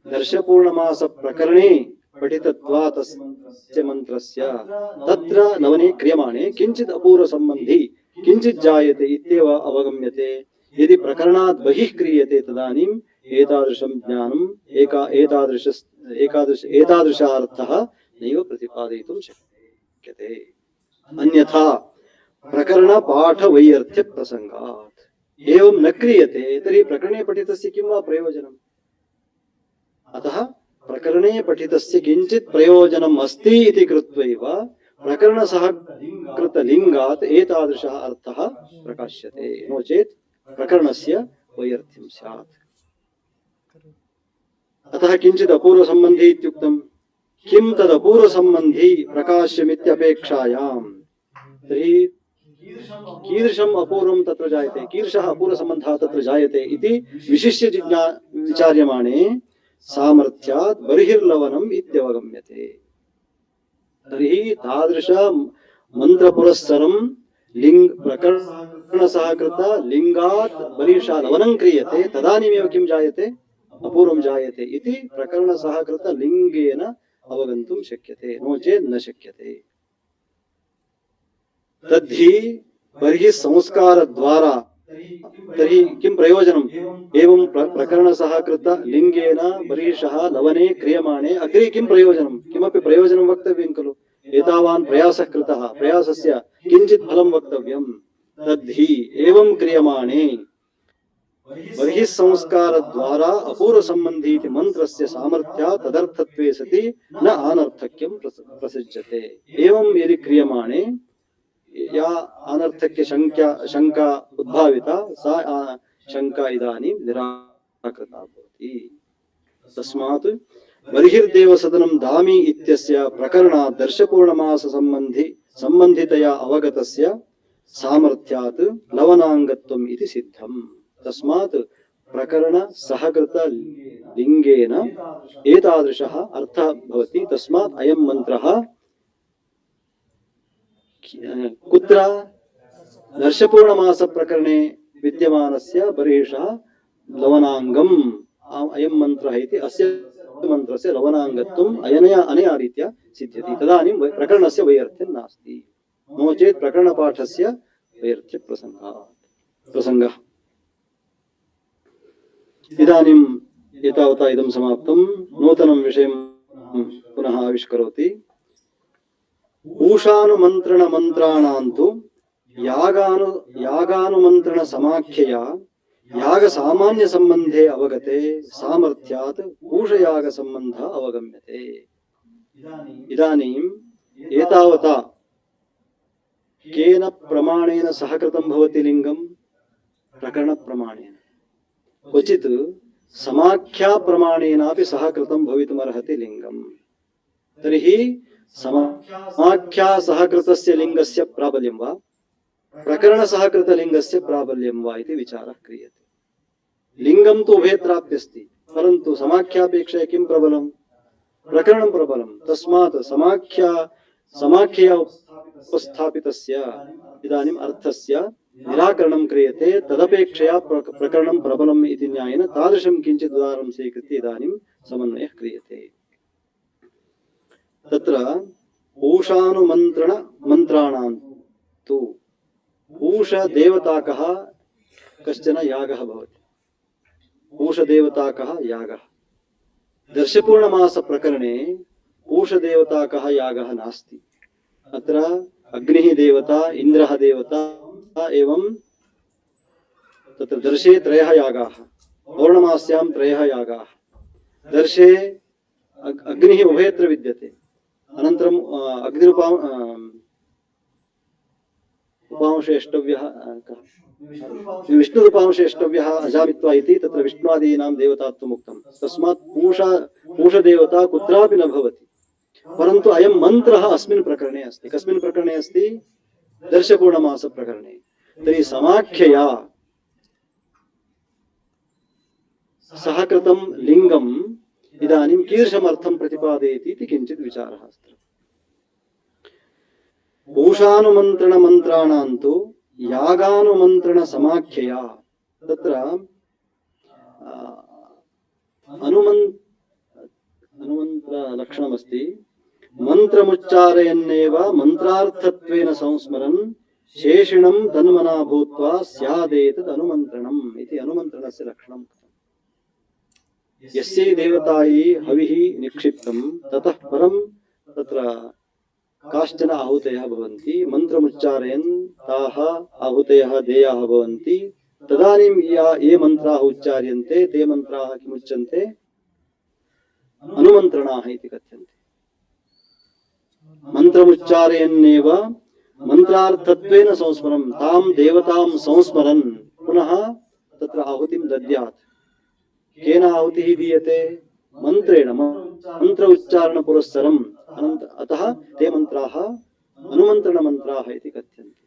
दर्शपूर्णमास प्रकरणे पठितत्वात् तस्य मन्त्रस्य तत्र लवने क्रियमाणे किञ्चित् अपूर्वसम्बन्धि किञ्चित् जायते इत्येव अवगम्यते। यदि प्रकरणात् बहिः क्रियते तदानीम् एतादृशं ज्ञानम् एतादृशार्थः नैव प्रतिपादयितुं शक्यते। अन्यथा प्रकरणपाठवैयर्थ्यप्रसङ्गात् एवं न क्रियते तर्हि प्रकरणे पठितस्य किं वा प्रयोजनम्? अतः प्रकरणे पठितस्य किञ्चित् प्रयोजनम् अस्ति इति कृत्वैव प्रकरणसहकृतलिङ्गात् एतादृशः अर्थः प्रकाश्यते, नो चेत् प्रकरणस्य वैयर्थ्यं स्यात्। अतः किञ्चित् अपूर्वसम्बन्धी इत्युक्तं। किं तदपूर्वसम्बन्धी प्रकाश्यमित्यपेक्षायाम्? तर्हि कीदृशम् अपूर्वं तत्र जायते, कीदृशः अपूर्वसम्बन्धः तत्र जायते इति विशिष्य विचार्यमाणे सामर्थ्यात् बर्हिर्लवनम् इत्यवगम्यते। तर्हि तादृश मन्त्रपुरस्सरं प्रकरणसहकृत लिङ्गात् बर्हिषा लवनं क्रियते, तदानीमेव किं जायते? अपूर्वं जायते इति प्रकरणसहकृत लिङ्गेन अवगन्तुं शक्यते, नो चेत् न शक्यते। तद्धि बर्हि संस्कारद्वारा तर्हि किं प्रयोजनम्? एवं प्रकरणसहकृत लिङ्गेन बर्हिषः लवने क्रियमाणे अग्रे किं प्रयोजनं? किमपि प्रयोजनं वक्तव्यं खलु। एतावान् प्रयासः कृतः, प्रयासस्य किञ्चित् फलं वक्तव्यं। तद्धि एवं क्रियमाणे बर्हि संस्कारद्वारा अपूर्वसम्बन्धी इति मन्त्रस्य सामर्थ्यात् तदर्थत्वे सति न अनर्थक्यं प्रसज्यते। एवं यदि क्रियमाणे या अनर्थक्य शङ्का उद्भाविता सा शङ्का इदानीं निराकृता भवति। तस्मात् बर्हिर्देवसदनं दामि इत्यस्य प्रकरणात् दर्शपूर्णमास सम्बन्धितया अवगतस्य सामर्थ्यात् लवनाङ्गत्वम् इति सिद्धम्। तस्मात् प्रकरण सहकृत लिङ्गेन एतादृशः अर्थः भवति। तस्मात् अयं मन्त्रः कुत्र? दर्शपूर्णमास प्रकरणे विद्यमानस्य बर्हिषः लवनाङ्गम् अयं मन्त्रः इति अस्य मन्त्रस्य लवनाङ्गत्वम् अनया रीत्या सिद्ध्यति। तदानीं प्रकरणस्य वैयर्थ्यं नास्ति, नो चेत् प्रकरणपाठस्य वैयर्थ्यप्रसङ्गः। इदानीम् एतावता इदं समाप्तं। नूतनं विषयं पुनः आविष्करोति। ऊषानुमन्त्रण मन्त्राणान्तु यागानुमन्त्रण समाख्यया याग सामान्य संबंधे अवगते सामर्थ्यात् ऊषयाग संबंधः अवगम्यते। इदानीम् एतावता केन प्रमाणेन सहकृतं भवति लिंगम प्रकरण प्रमाणेन क्वचित् समाख्या प्रमाणेनापि सहकृतं भवितुमर्हति लिंगम तर्हि समाख्या सहकृतस्य लिंगस्य प्राबल्यं वा प्रकरण सहकृतलिंगस्य प्राबल्यं वा इति विचारः क्रियते। लिंगं तु उभयत्राप्यस्ति परन्तु समाख्यापेक्षया किं प्रबलं प्रकरणं प्रबलं तस्मात् समाख्यया उपस्थापितस्य इदानीम् अर्थस्य निराकरणं क्रियते तदपेक्षया प्रकरणं प्रबलम् इति न्यायेन तादृशं किञ्चित् उदाहरणं स्वीकृत्य इदानीं समन्वयः क्रियते। तत्र पूषानुमन्त्रण मन्त्राणां तु पूषदेवताकः कश्चन यागः भवति। पूषदेवताकः यागः दर्शपूर्णमासप्रकरणे पूषदेवताकः यागः नास्ति। अत्र अग्निः देवता इन्द्रः देवता एवं तत्र दर्शे त्रयः यागाः पौर्णमास्यां त्रयः यागाः दर्शे अग्निः उभयत्र विद्यते अनन्तरम् उपांशेष्टव्यः विष्णुरूपांशेष्टव्यः अजामित्वा इति तत्र विष्णुआदीनां देवतात्वम् उक्तं तस्मात् पूषदेवता कुत्रापि न भवति परन्तु अयं मन्त्रः अस्मिन् प्रकरणे अस्ति। कस्मिन् प्रकरणे अस्ति दर्शपूर्णमासप्रकरणे। तर्हि समाख्यया सहकृतं लिङ्गम् इदानीं कीदृशमर्थं प्रतिपादयति इति किञ्चित् विचारः अस्ति। पूषानुमन्त्रणमन्त्राणां तु यागानुमन्त्रणसमाख्यया तत्र अनुमन्त्रलक्षणमस्ति मन्त्रमुच्चारयन्नेव मन्त्रार्थत्वेन संस्मरन् शेषिणं तन्मना भूत्वा स्यादेतद् अनुमन्त्रणम् इति अनुमन्त्रणस्य लक्षणम्। यस्यै देवतायै हविः निक्षिप्तं ततः परं तत्र काश्चन आहुतयः भवन्ति मन्त्रमुच्चारयन् ताः आहुतयः देयाः भवन्ति तदानीं ये मन्त्राः उच्चार्यन्ते ते मन्त्राः किमुच्यन्ते अनुमन्त्रणाः इति कथ्यन्ते। मन्त्रमुच्चारयन्नेव मन्त्रार्थत्वेन संस्मरन् तां देवतां संस्मरन् पुनः तत्र आहुतिं दद्यात्। केन आहुतिः दीयते मन्त्रेण मन्त्र उच्चारण पुरस्सरम् अतः ते मन्त्राः अनुमन्त्रणमन्त्राः इति कथ्यन्ते।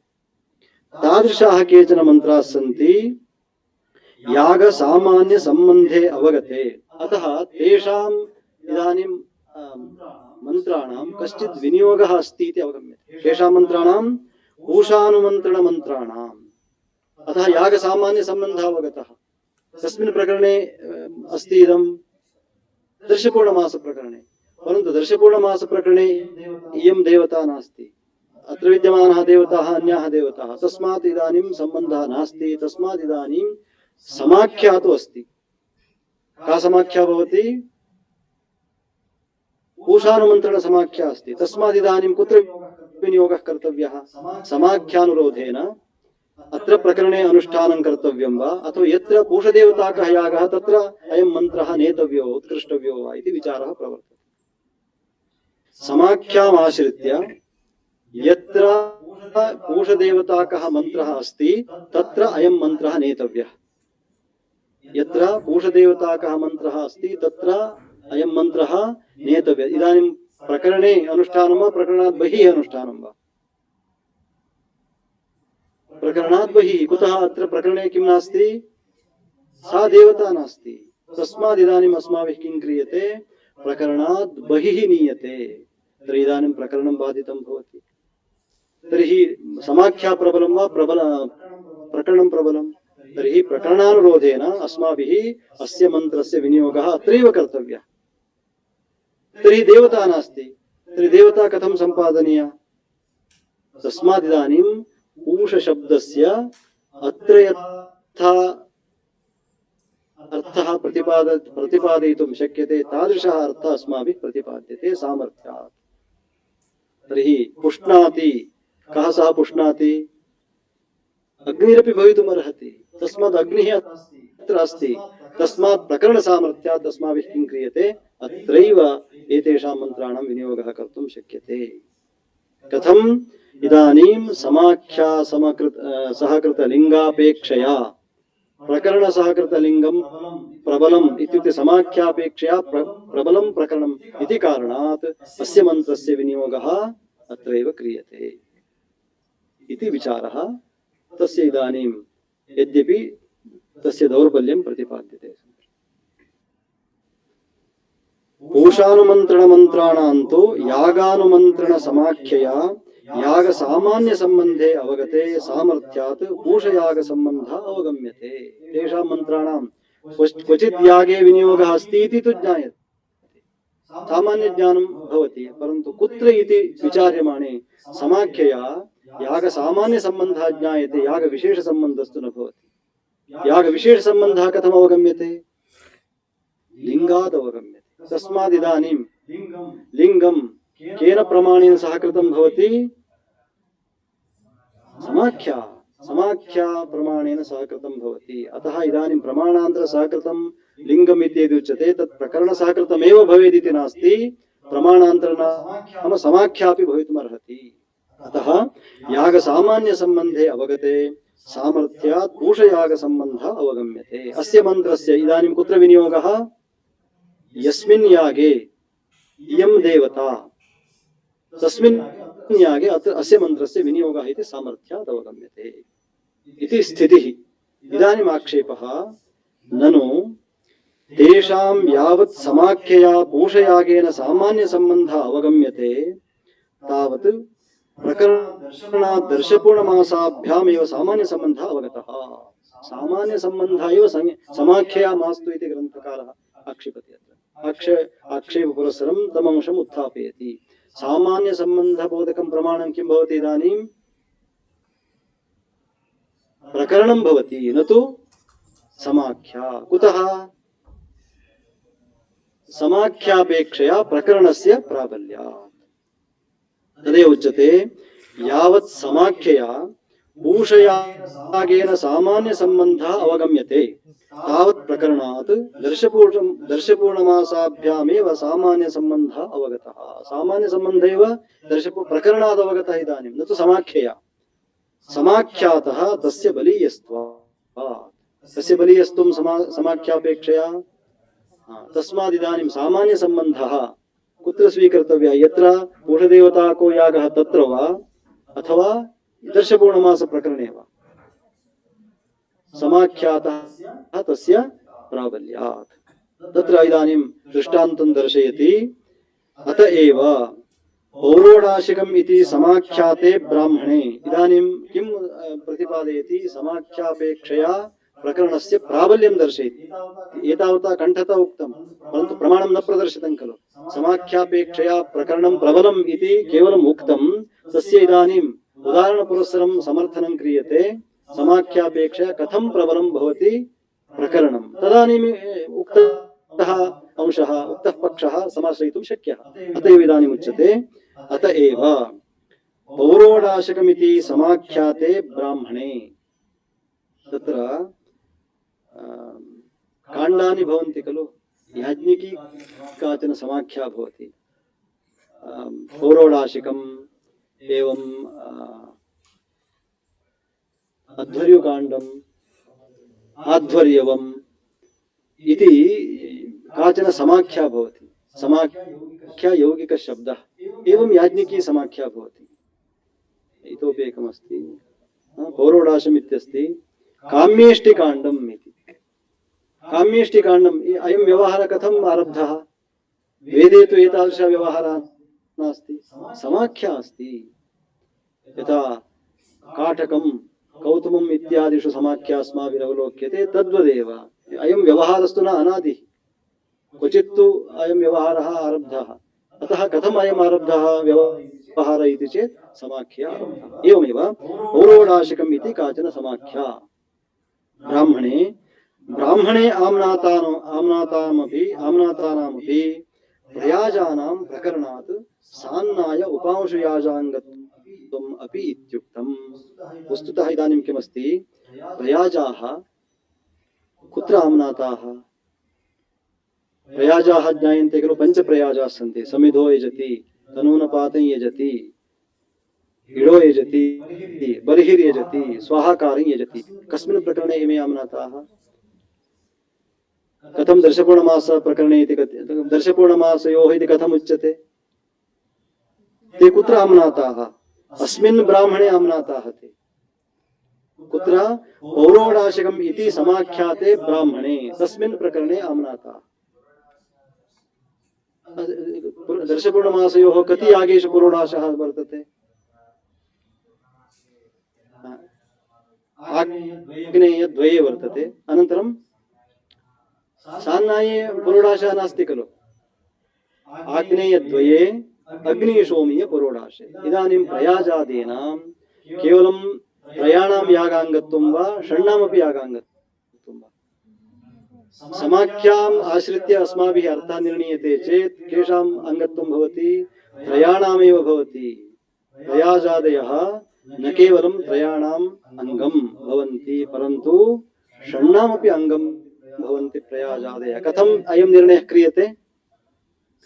तादृशाः केचन मन्त्राः सन्ति यागसामान्यसम्बन्धे अवगते अतः तेषाम् इदानीं मन्त्राणां कश्चित् विनियोगः अस्ति इति अवगम्यते। केषां मन्त्राणां पूषानुमन्त्रणमन्त्राणाम् अतः यागसामान्यसम्बन्धः अवगतः। तस्मिन् प्रकरणे अस्ति इदं दर्शपूर्णमासप्रकरणे परन्तु दर्शपूर्णमासप्रकरणे इयं देवता नास्ति अत्र विद्यमानाः देवताः अन्याः देवताः तस्मात् इदानीं सम्बन्धः नास्ति। तस्मात् इदानीं समाख्या तु अस्ति। का समाख्या भवति पूषानुमन्त्रणसमाख्या अस्ति। तस्मात् इदानीं कुत्र विनियोगः कर्तव्यः समाख्यानुरोधेन अत्र प्रकरणे अनुष्ठानं कर्तव्यं वा अथवा यत्र पूषदेवताकः यागः तत्र अयं मन्त्रः नेतव्यो उत्कृष्टव्यो वा इति विचारः प्रवर्तते। समाख्यामाश्रित्य यत्र पूषदेवताकः मन्त्रः अस्ति तत्र अयं मन्त्रः नेतव्यः। यत्र पूषदेवताकः मन्त्रः अस्ति तत्र अयं मन्त्रः नेतव्यः। इदानीं प्रकरणे अनुष्ठानं वा प्रकरणात् बहिः अनुष्ठानं वा प्रकरणात् बहिः। कुतः अत्र प्रकरणे किं नास्ति सा देवता नास्ति। तस्मात् इदानीम् अस्माभिः किं क्रियते प्रकरणात् बहिः नीयते तर्हि इदानीं प्रकरणं बाधितं भवति। तर्हि समाख्या प्रबलं वा प्रकरणं प्रबलं तर्हि प्रकरणानुरोधेन अस्माभिः अस्य मन्त्रस्य विनियोगः अत्रैव कर्तव्यः। तर्हि देवता नास्ति तर्हि देवता कथं सम्पादनीया। तस्मात् इदानीं पूषशब्दस्य अत्र यथा अर्थः प्रतिपादयितुं शक्यते तादृशः अर्थः अस्माभिः प्रतिपाद्यते सामर्थ्यात्। तर्हि पुष्णाति कः सः पुष्णाति अग्निरपि भवितुमर्हति तस्मात् अग्निः अत्र अस्ति। तस्मात् प्रकरणसामर्थ्यात् अस्माभिः किं क्रियते अत्रैव एतेषां मन्त्राणां विनियोगः कर्तुं शक्यते। कथम इदानीं समाख्या समकृत सहकृत लिंगापेक्षया प्रकरण सहकृत लिंगम प्रबलम इत्युक्ते समाख्यापेक्षया प्रबलम प्रकरणम इति कारणात् अस्य मंत्रस्य विनियोगः अत्रैव क्रियते इति विचारः तस्य इदानीं यद्यपि तस्य दौर्बल्यं प्रतिपाद्यते पूषानुमन्त्रण मंत्राणान्तो यागानुमन्त्रण समाख्यया याग सामान्य संबंधे अवगते सामर्थ्यात् पूषयाग संबंधः अवगम्यते तेषां मंत्राणां क्वचित् यागे विनियोगः अस्ति इति तु ज्ञायते सामान्य ज्ञानं भवति परन्तु कुत्र इति विचार्यमाणे समाख्यया याग सामान्य संबंधः ज्ञायते याग विशेष संबंधस्तु न भवति याग विशेष संबंधः कथम् अवगम्यते लिंगात् अवगम्यते तस्मात् इदानीं लिंगं केन प्रमाणेन सहकृतं भवति समाख्या प्रमाणेन सहकृतं भवति अतः इदानीं प्रमाणान्तर सहकृतं लिंगम् इत्येति उच्यते तत् प्रकरण सहकृतमेव भवेत् इति नास्ति प्रमाणान्तर नाम समाख्यापि भवितुमर्हति अतः याग सामान्य संबंधे अवगते सामर्थ्यात् पूषयाग संबंधः अवगम्यते अस्य मंत्रस्य इदानीं कुत्र विनियोगः यस्मिन् यागे इयं देवता तस्मिन् यागे अत्र अस्य मंत्रस्य विनियोगः इति सामर्थ्यात् अवगम्यते इति स्थितिः इदानीम् आक्षेपः ननु तेषां यावत् समाख्यया पूषयागेन सामान्य संबंधः अवगम्यते तावत् प्रकरणात् दर्शपूर्णमासाभ्यामेव सामान्य संबंधः अवगतः सामान्य संबंधः एव समाख्यया मास्तु इति ग्रन्थकारः आक्षेपति आक्षेप पुरस्सरं तमंशम् उत्थापयति सामान्य संबंध बोधकं प्रमाणं किं भवति इदानीं प्रकरणं भवति न तु समाख्या कुतः समाख्यापेक्षया प्रकरणस्य प्राबल्यात् तदेव उच्यते यावत् समाख्यया पूषयागेन सामान्य संबंधः अवगम्यते तावत् प्रकरणात् दर्शपूर्णमासाभ्यामेव सामान्य संबंधः अवगतः सामान्य संबंध एव प्रकरणात् अवगतः इदानीं न तु समाख्यया समाख्यातः तस्य बलीयस्त्वं समाख्यापेक्षया तस्मात् इदानीं सामान्य संबंधः कुत्र स्वीकर्तव्यः यत्र पूषदेवताको यागः तत्र वा अथवा दर्शपूर्णमास प्रकरणे वा समाख्यातः तस्य प्राबल्यात् तत्र इदानीं दृष्टान्तं दर्शयति अत एव पौरोडाशिकम् इति समाख्याते ब्राह्मणे इदानीं किं प्रतिपादयति समाख्यापेक्षया प्रकरणस्य प्राबल्यं दर्शयति एतावता कण्ठतः उक्तं परन्तु प्रमाणं न प्रदर्शितं खलु समाख्यापेक्षया प्रकरणं प्रबलम् इति केवलम् उक्तं तस्य इदानीम् उदाहरणपुरस्सरं समर्थनं क्रियते समाख्यापेक्षया कथं प्रबलं भवति प्रकरणं तदानीम् उक्तः अंशः उक्तः पक्षः समाश्रयितुं शक्यः अत एव इदानीम् उच्यते अत एव पौरोडाशकमिति समाख्याते ब्राह्मणे तत्र काण्डानि भवन्ति खलु याज्ञिकी काचन समाख्या भवति पौरोडाशिकम् एवं अध्वर्युकाण्डम् आध्वर्यवम् इति काचन समाख्या भवति समाख्या यौगिकशब्दः एवं याज्ञिकी समाख्या भवति इतोपि एकमस्ति पौरोडाशम् इत्यस्ति काम्येष्टिकाण्डम् इति काम्येष्टिकाण्डम् अयं व्यवहारः कथम् आरब्धः वेदे तु एतादृशः व्यवहारः नास्ति समाख्या अस्ति यथा काटकं कौतुमम् इत्यादिषु समाख्या अस्माभिरवलोक्यते तद्वदेव अयं व्यवहारस्तु न अनादिः क्वचित्तु अयं व्यवहारः आरब्धः अतः कथम् अयम् आरब्धः व्यवहारः इति चेत् समाख्या आरब्धः एवमेव पौरोडाशिकम् इति काचन समाख्या ब्राह्मणे आम्नातानामपि प्रयाजानां प्रकरणात् सान्नाय उपांशुयाजाङ्गत्वम् अपि इत्युक्तम् वस्तुतः इदानीं किमस्ति प्रयाजाः कुत्र आम्नाताः प्रयाजाः ज्ञायन्ते खलु पञ्चप्रयाजाः सन्ति समिधो यजति तनूनपातं यजति इडो यजति बर्हिर्यजति स्वाहाकारं यजति कस्मिन् प्रकरणे इमे आम्नाताः कथं दर्शपूर्णमास प्रकरणे इति दर्शपूर्णमासयोः इति कथम् उच्यते ते कुत्र आम्नाताः अस्मिन् ब्राह्मणे आम्नाताः ते कुत्र पौरोडाशिकम् इति समाख्याते ब्राह्मणे तस्मिन् प्रकरणे आम्नाताः दर्शपूर्णमासयोः कति यागेषु पौरोडाशः वर्तते आग्नेयद्वये वर्तते अनन्तरं सान्नाये पुरोडाशः नास्ति खलु आग्नेयद्वये अग्निशोमीय पुरोडाशे इदानीं प्रयाजादीनां केवलं त्रयाणां यागाङ्गत्वं वा षण्णामपि यागाङ्गत्वं वा समाख्याम् आश्रित्य अस्माभिः अर्थः निर्णीयते चेत् केषाम् अङ्गत्वं भवति त्रयाणामेव भवति प्रयाजादयः न केवलं त्रयाणाम् अङ्गं भवन्ति परन्तु षण्णामपि अङ्गं भवन्ति प्रयाजादयः कथम् अयं निर्णयः क्रियते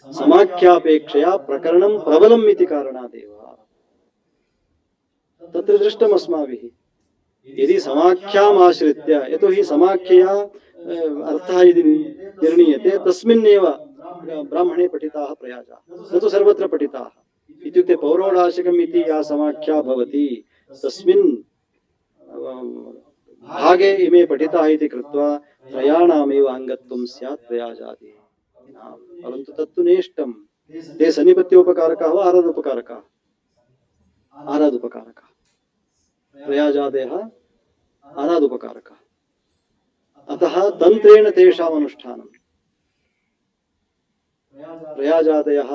समाख्यापेक्षया प्रकरणं प्रबलम् इति कारणादेव तत्र दृष्टम् अस्माभिः यदि समाख्याम् आश्रित्य यतोहि समाख्यया अर्थः यदि निर्णीयते तस्मिन्नेव ब्राह्मणे पठिताः प्रयाजाः न तु सर्वत्र पठिताः इत्युक्ते पौरोडाशिकम् इति या समाख्या भवति तस्मिन् भागे इमे पठिताः इति कृत्वा त्रयाणामेव अङ्गत्वं स्यात् प्रयाजादीनां परन्तु तत्तु नेष्टं ते सन्निपत्योपकारकाः वा आराधोपकारकाः आराधोपकारकाः प्रयाजादयः आराधोपकारकाः अतः तन्त्रेण तेषाम् अनुष्ठानम् प्रयाजादयः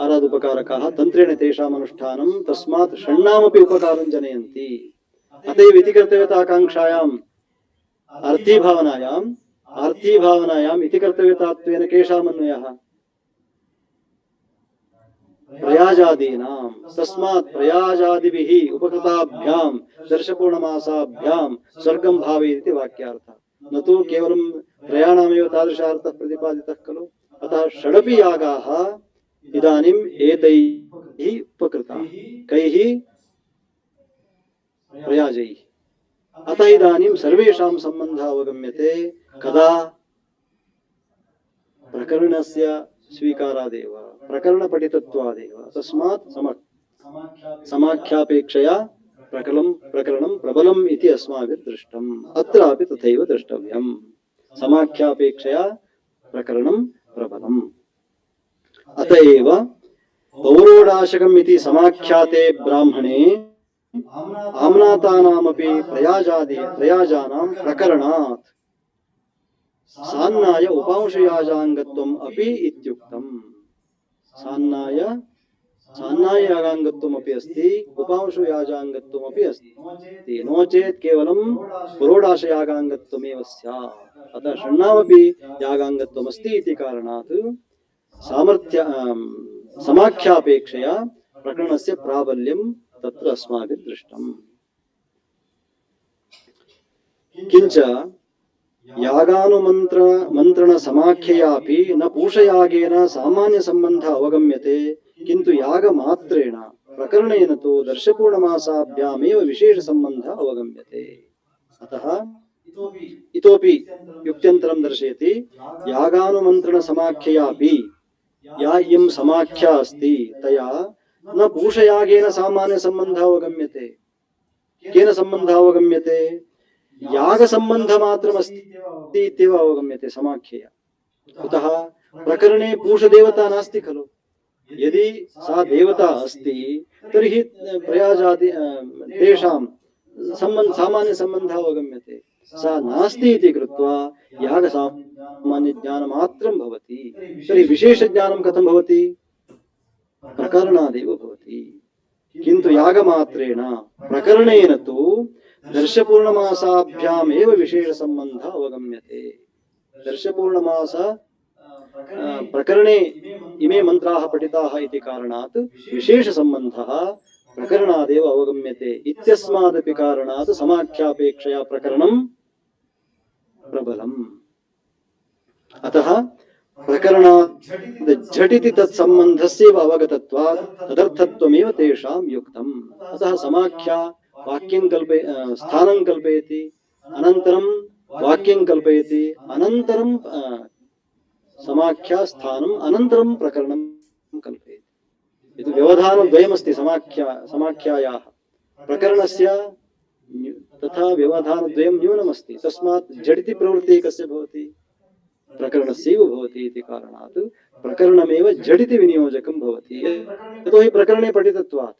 आराधोपकारकाः तन्त्रेण तेषाम् अनुष्ठानं तस्मात् षण्णामपि उपकारं जनयन्ति अत एव इति कर्तव्यताकाङ्क्षायाम् आर्थीभावनायाम् इति कर्तव्यतात्वेन केषाम् अन्वयः प्रयाजादीनां तस्मात् प्रयाजादिभिः उपकृताभ्यां दर्शपूर्णमासाभ्यां स्वर्गं भावयेत् इति वाक्यार्थः न तु केवलं त्रयाणामेव तादृशार्थः प्रतिपादितः खलु अतः षडपि यागाः इदानीम् एतैः उपकृताः कैः प्रयाजैः अतः इदानीं सर्वेषां सम्बन्धः अवगम्यते कदा प्रकरणस्य स्वीकारादेव प्रकरणपठितत्वादेव तस्मात् समाख्यापेक्षया प्रकरणं प्रबलम् इति अस्माभिः दृष्टम् अत्रापि तथैव द्रष्टव्यम् समाख्यापेक्षया प्रकरणं प्रबलम् अत एव पौरोडाशकम् इति समाख्याते ब्राह्मणे आम्नातानामपि प्रयाजानां प्रकरणात् सान्नाय उपांशयागाङ्गत्वम् अपि इत्युक्तम् सान्नाय यागाङ्गत्वम् अपि अस्ति उपांशयागाङ्गत्वम् अपि अस्ति नो चेत् केवलं पुरोडाशयागाङ्गत्वमेव स्यात् अतः षण्णामपि यागाङ्गत्वम् अस्ति इति कारणात् समाख्यापेक्षया प्रकरणस्य प्राबल्यं तत्र अस्माभिः दृष्टम् किञ्च यागानुमन्त्रण समाख्ययापि न पूषयागेन सामान्य सम्बन्धः अवगम्यते किन्तु यागमात्रेण प्रकरणेन तु दर्शपूर्णमासाभ्यामेव विशेष सम्बन्धः अवगम्यते अतः इतोपि युक्त्यन्तरं दर्शयति यागानुमन्त्रण समाख्ययापि या इयं समाख्या अस्ति तया न पूषयागेन सामान्य सम्बन्धः अवगम्यते केन सम्बन्धः अवगम्यते यागसम्बन्धमात्रमस्ति इत्येव अवगम्यते समाख्यया कुतः प्रकरणे पूषदेवता नास्ति खलु यदि सा देवता अस्ति तर्हि प्रयाजादि तेषां सामान्य सम्बन्धः अवगम्यते सा नास्ति इति कृत्वा यागसामान्यज्ञानमात्रं भवति तर्हि विशेषज्ञानं कथं भवति प्रकरणादेव भवति किन्तु यागमात्रेण प्रकरणेन तु दर्शपूर्णमासाभ्यामेव विशेषसम्बन्धः अवगम्यते दर्शपूर्णमास प्रकरणे इमे मन्त्राः पठिताः इति कारणात् विशेषसम्बन्धः प्रकरणादेव अवगम्यते इत्यस्मादपि कारणात् समाख्यापेक्षया प्रकरणं प्रबलम् अतः प्रकरणात् झटिति तत्सम्बन्धस्यैव अवगतत्वात् तदर्थत्वमेव तेषां युक्तम्। अतः समाख्या वाक्यं स्थानं कल्पयति, अनन्तरं वाक्यं कल्पयति, अनन्तरं समाख्या स्थानम्, अनन्तरं प्रकरणं कल्पयति। इति व्यवधानद्वयमस्ति समाख्यायाः। प्रकरणस्य तथा व्यवधानद्वयं न्यूनमस्ति। तस्मात् झटिति प्रवृत्तिः कस्य भवति? प्रकरणस्यैव भवति इति कारणात् प्रकरणमेव झटिति विनियोजकं भवति। यतोहि प्रकरणे पठितत्वात्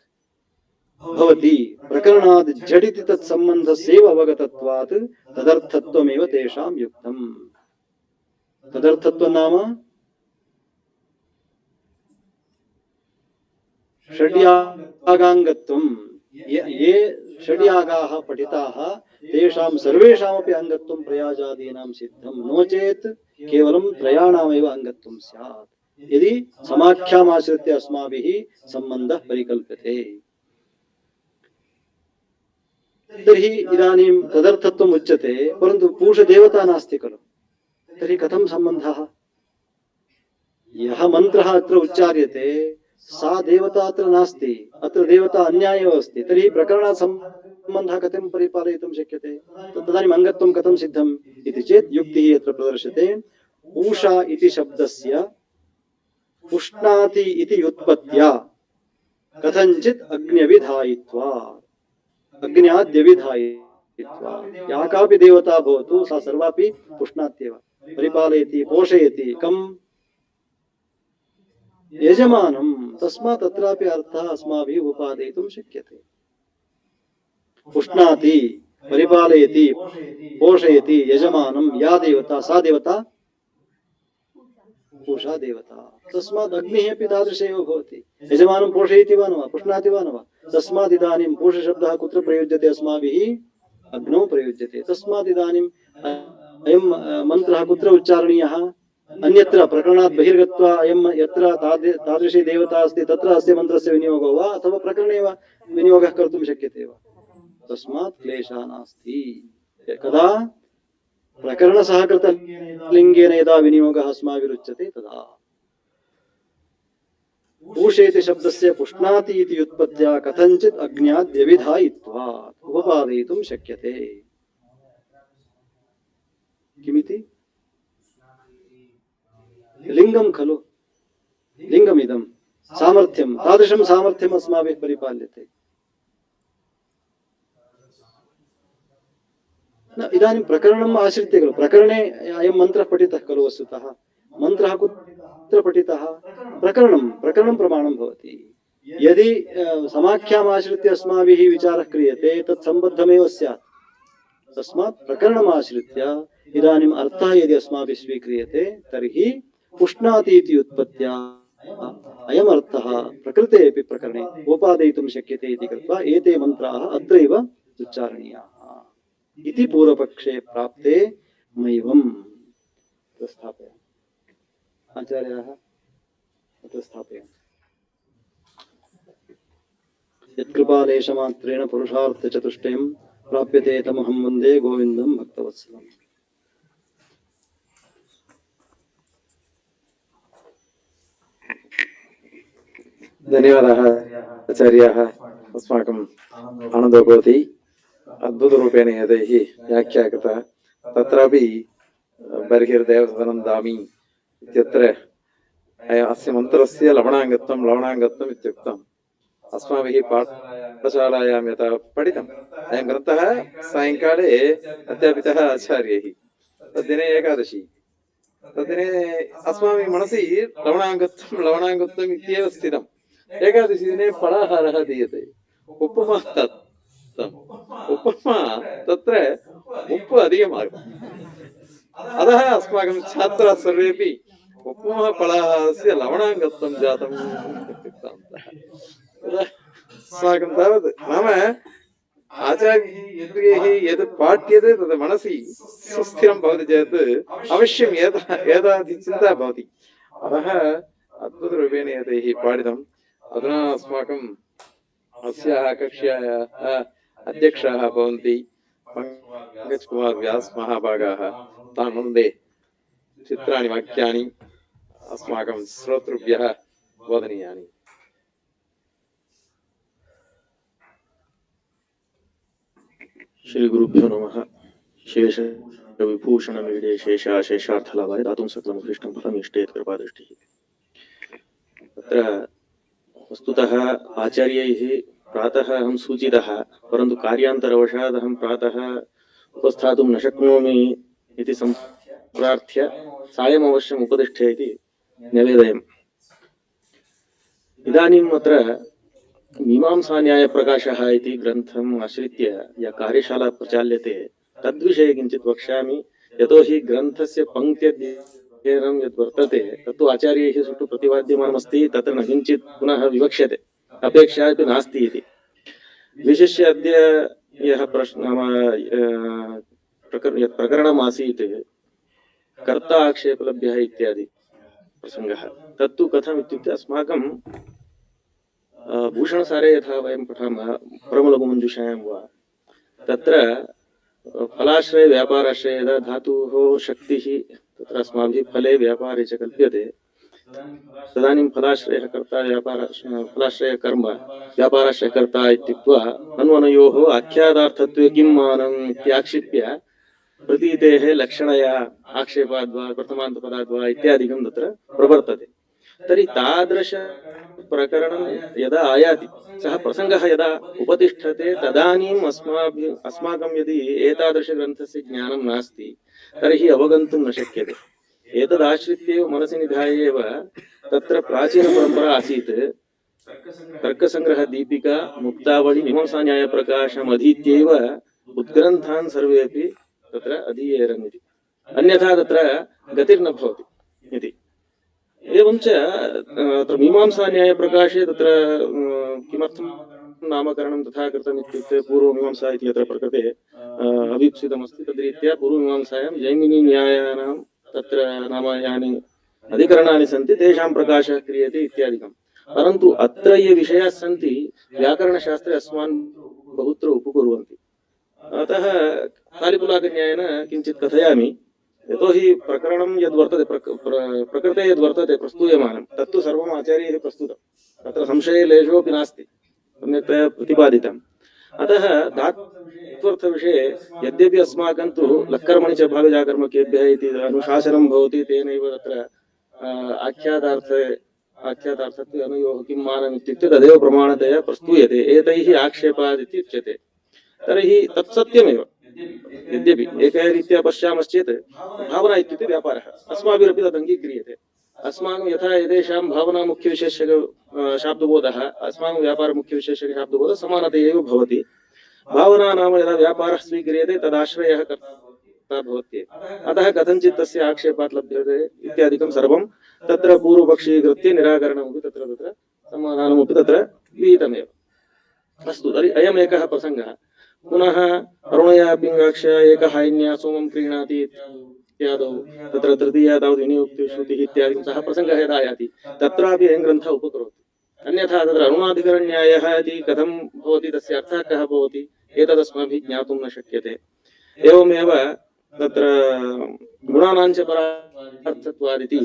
भवति, प्रकरणात् झटिति तत्सम्बन्धस्यैव अवगतत्वात् तदर्थत्वमेव तेषां युक्तम्। तदर्थत्वं नाम षड्यागाङ्गत्वं। ये षड्यागाः पठिताः तेषां सर्वेषामपि अङ्गत्वं प्रयाजादीनां सिद्धं, नो चेत् केवलं त्रयाणामेव अङ्गत्वं स्यात्। यदि समाख्यामाश्रित्य अस्माभिः सम्बन्धः परिकल्प्यते तर्हि इदानीं तदर्थत्वम् उच्यते, परन्तु पूषदेवता नास्ति खलु, तर्हि कथं सम्बन्धः? यः मन्त्रः अत्र उच्चार्यते सा देवता अत्र नास्ति, अत्र देवता अन्या एव अस्ति। तर्हि प्रकरणात् सम्बन्धः कथं परिपालयितुं शक्यते? तदानीम् अङ्गत्वं कथं सिद्धम् इति चेत् युक्तिः अत्र प्रदर्श्यते। पूषा इति शब्दस्य पुष्णाति इति व्युत्पत्त्या कथञ्चित् अग्न्यविधायित्वात्, अग्न्याद्यविधायित्वात्, या कापि देवता भवतु सा सर्वापि पुष्णात्येव, परिपालयति, पोषयति। कम्? यजमानं। तस्मात् अत्रापि अर्थः अस्माभिः उपादयितुं शक्यते। पुष्णाति, परिपालयति, पोषयति, यजमानं या देवता सा देवता पूषा देवता। तस्मात् अग्निः अपि तादृशैव भवति। यजमानं पोषयति वा न वा, पुष्णाति वा न वा। तस्मात् इदानीं पूषशब्दः कुत्र प्रयुज्यते? अस्माभिः अग्नौ प्रयुज्यते। तस्मात् इदानीम् अयं मन्त्रः कुत्र उच्चारणीयः? अन्यत्र प्रकरणात् बहिर्गत्वा अयं यत्र तादृशी देवता अस्ति तत्र अस्य मन्त्रस्य विनियोगो वा, अथवा प्रकरणे वा विनियोगः कर्तुं शक्यते वा? तस्मात् क्लेशः नास्ति। कदा? प्रकरणसहकृतलिङ्गेन यदा विनियोगः अस्माभिरुच्यते तदा। पूषेति शब्दस्य पुष्णाति इति व्युत्पत्त्या कथञ्चित् अग्न्याद् व्यविधायित्वात् उपपादयितुं शक्यते। किमिति? लिंगम खलु, लिंगमिदं सामर्थ्यं, तादृशं सामर्थ्यम् अस्माभिः परिपाल्यते। न इदानीं प्रकरणम् आश्रित्य खलु, प्रकरणे अयं मन्त्रः पठितः खलु। वस्तुतः मन्त्रः कुत्र पठितः? प्रकरणं प्रमाणं भवति। यदि समाख्याम् आश्रित्य अस्माभिः विचारः क्रियते तत् सम्बद्धमेव स्यात्। तस्मात् प्रकरणम् आश्रित्य इदानीम् अर्थः यदि अस्माभिः स्वीक्रियते तर्हि पुष्णाति इति उत्पत्त्या अयम् अर्थः प्रकृते अपि प्रकरणे उपादयितुं शक्यते इति कृत्वा एते मन्त्राः अत्रैव उच्चारणीयाः इति पूर्वपक्षे प्राप्ते मैवम् प्रस्थापय आचार्याः अत्र स्थापयन्ति। यत्कृपालेशमात्रेण पुरुषार्थचतुष्टयं प्राप्यते तमहं वन्दे गोविन्दं भक्तवत्सलम्। धन्यवादाः आचार्याः। अस्माकम् आनन्दो भवति। अद्भुतरूपेण यदैः व्याख्या कृता। तत्रापि बर्हिर्देवसदनं दामि इत्यत्र अस्य मन्त्रस्य लवणाङ्गत्वम् इत्युक्तम्। अस्माभिः पाठशालायां यथा पठितम्। अयं ग्रन्थः सायङ्काले अध्यापितः आचार्यैः। तद्दिने एकादशी। तद्दिने अस्माभिः मनसि लवणाङ्गत्वम् इत्येव स्थितम्। एकादशी दिने फलाहारः दीयते। उपमा तत्र उप्पु अधिकमागतम्। अतः अस्माकं छात्राः सर्वेपि उपमा फलाहारस्य लवणाङ्गत्वं जातम् इत्युक्तवन्तः। अस्माकं तावत् नाम आचार्यैः यद् पाठ्यते तद् मनसि सुस्थिरं भवति चेत् अवश्यम् एतादृशी चिन्ता भवति। अतः अद्भुतरूपेण एतैः पाठितम्। अधुना अस्माकम् अस्याः कक्ष्यायाः अध्यक्षाः भवन्ति पङ्कज कुमार व्यास महाभागाः। तान् वन्दे चित्राणि वाक्यानि अस्माकं श्रोतृभ्यः बोधनीयानि। श्री गुरुभ्यो नमः। शेष विभूषण मीडे शेषाशेषार्थलाभाय दातुं सकलमुत्कृष्टं फलमीष्टेत् कृपादृष्टिः। तत्र वस्तुतः आचार्यैः प्रातः अहं सूचितः, परन्तु कार्यान्तरवशात् अहं प्रातः उपस्थातुं न शक्नोमि इति सम्प्रार्थ्य सायम् अवश्यम् उपतिष्ठे इति न्यवेदयम्। इदानीम् अत्र मीमांसान्यायप्रकाशः इति ग्रन्थम् आश्रित्य या कार्यशाला प्रचाल्यते तद्विषये किञ्चित् वक्ष्यामि। यतोहि ग्रन्थस्य पङ्क्त्यध्ययनं यद् वर्तते तत्तु आचार्यैः सुष्ठु प्रतिपाद्यमानमस्ति, तत्र न किञ्चित् पुनः विवक्ष्यते, अपेक्षा अपि नास्ति इति। विशिष्य अद्य यः प्रश्नः यत् प्रकरणम् आसीत् कर्ता आक्षेपलभ्यः इत्यादि प्रसङ्गः, तत्तु कथम् इत्युक्ते अस्माकं भूषणसारे यथा वयं पठामः परमलघुमञ्जुषायां वा, तत्र फलाश्रय व्यापाराश्रय यदा धातुः शक्तिः तत्र अस्माभिः फले व्यापारे च कल्प्यते, तदानीं फलाश्रयः कर्ता फलाश्रय कर्म व्यापाराश्रय कर्ता इत्युक्त्वा अन्वनयोः आख्यातार्थत्वे किं मानम् इत्याक्षिप्य प्रतीतेः लक्षणया आक्षेपाद्वा प्रथमान्तपदाद्वा इत्यादिकं तत्र प्रवर्तते। तर्हि तादृश प्रकरणं यदा आयाति, सः प्रसङ्गः यदा उपतिष्ठते, तदानीम् अस्माकं यदि एतादृशग्रन्थस्य ज्ञानं नास्ति तर्हि अवगन्तुं न शक्यते। एतदाश्रित्यैव मनसि निधाय एव तत्र प्राचीनपरम्परा आसीत्। तर्कसङ्ग्रहदीपिका मुक्तावळि मीमांसान्यायप्रकाशमधीत्यैव उद्ग्रन्थान् सर्वेपि तत्र अधीयेरन् इति, अन्यथा तत्र गतिर्न भवति इति। एवञ्च अत्र मीमांसान्यायप्रकाशे तत्र किमर्थं नामकरणं तथा कृतम् इत्युक्ते पूर्वमीमांसा इति यत्र प्रकृते अभीप्सितमस्ति, तद्रीत्या पूर्वमीमांसायां जैमिनीन्यायानां तत्र नाम यानि अधिकरणानि सन्ति तेषां प्रकाशः क्रियते इत्यादिकं। परन्तु अत्र ये विषयाः सन्ति व्याकरणशास्त्रे अस्मान् बहुत्र उपकुर्वन्ति। अतः कालिपुलाकन्यायेन किञ्चित् कथयामि। यतोहि प्रकरणं यद्वर्तते प्रकृते यद्वर्तते प्रस्तूयमानं तत्तु सर्वम् आचार्यैः प्रस्तुतं, तत्र संशये लेशोऽपि नास्ति, सम्यक्तया प्रतिपादितम्। अतः धात्वर्थविषये यद्यपि अस्माकं तु लक्कर्मणि च भागजाकर्मकेभ्यः इति अनुशासनं भवति, तेनैव तत्र आख्यातार्थत्वे अनुयोः किं मानम् इत्युक्ते तदेव प्रमाणतया प्रस्तूयते, एतैः आक्षेपात् इति उच्यते। तर्हि तत्सत्यमेव। यद्यपि एकया रीत्या पश्यामश्चेत् भावना इत्युक्ते व्यापारः, अस्माभिरपि तद् अङ्गीक्रियते। अस्माकं यथा एतेषां भावना मुख्यविशेषक शाब्दबोधः, अस्माकं व्यापार मुख्यविशेषक शाब्दबोधः समानतया एव भवति। भावना नाम यदा व्यापारः स्वीक्रियते तदाश्रयः कर्ता भवत्येव। अतः कथञ्चित् तस्य आक्षेपात् लभ्यते इत्यादिकं सर्वं तत्र पूर्वपक्षीकृत्य निराकरणमपि तत्र समाधानमपि तत्र विहितमेव। अस्तु, तर्हि अयम् एकः प्रसङ्गः। पुनः अरुणया पिङ्गाक्ष एकहायिन्या सोमं क्रीणाति इत्यादौ तत्र तृतीया तावत् विनियुक्ति श्रुतिः इत्यादिकं सः प्रसङ्गः यदा आयाति तत्रापि अयं ग्रन्थः उपकरोति। अन्यथा तत्र अरुणाधिकरण्यायः इति कथं भवति, तस्य अर्थः कः भवति, एतदस्माभिः ज्ञातुं न शक्यते। एवमेव तत्र गुणानां च परार्थत्वादिति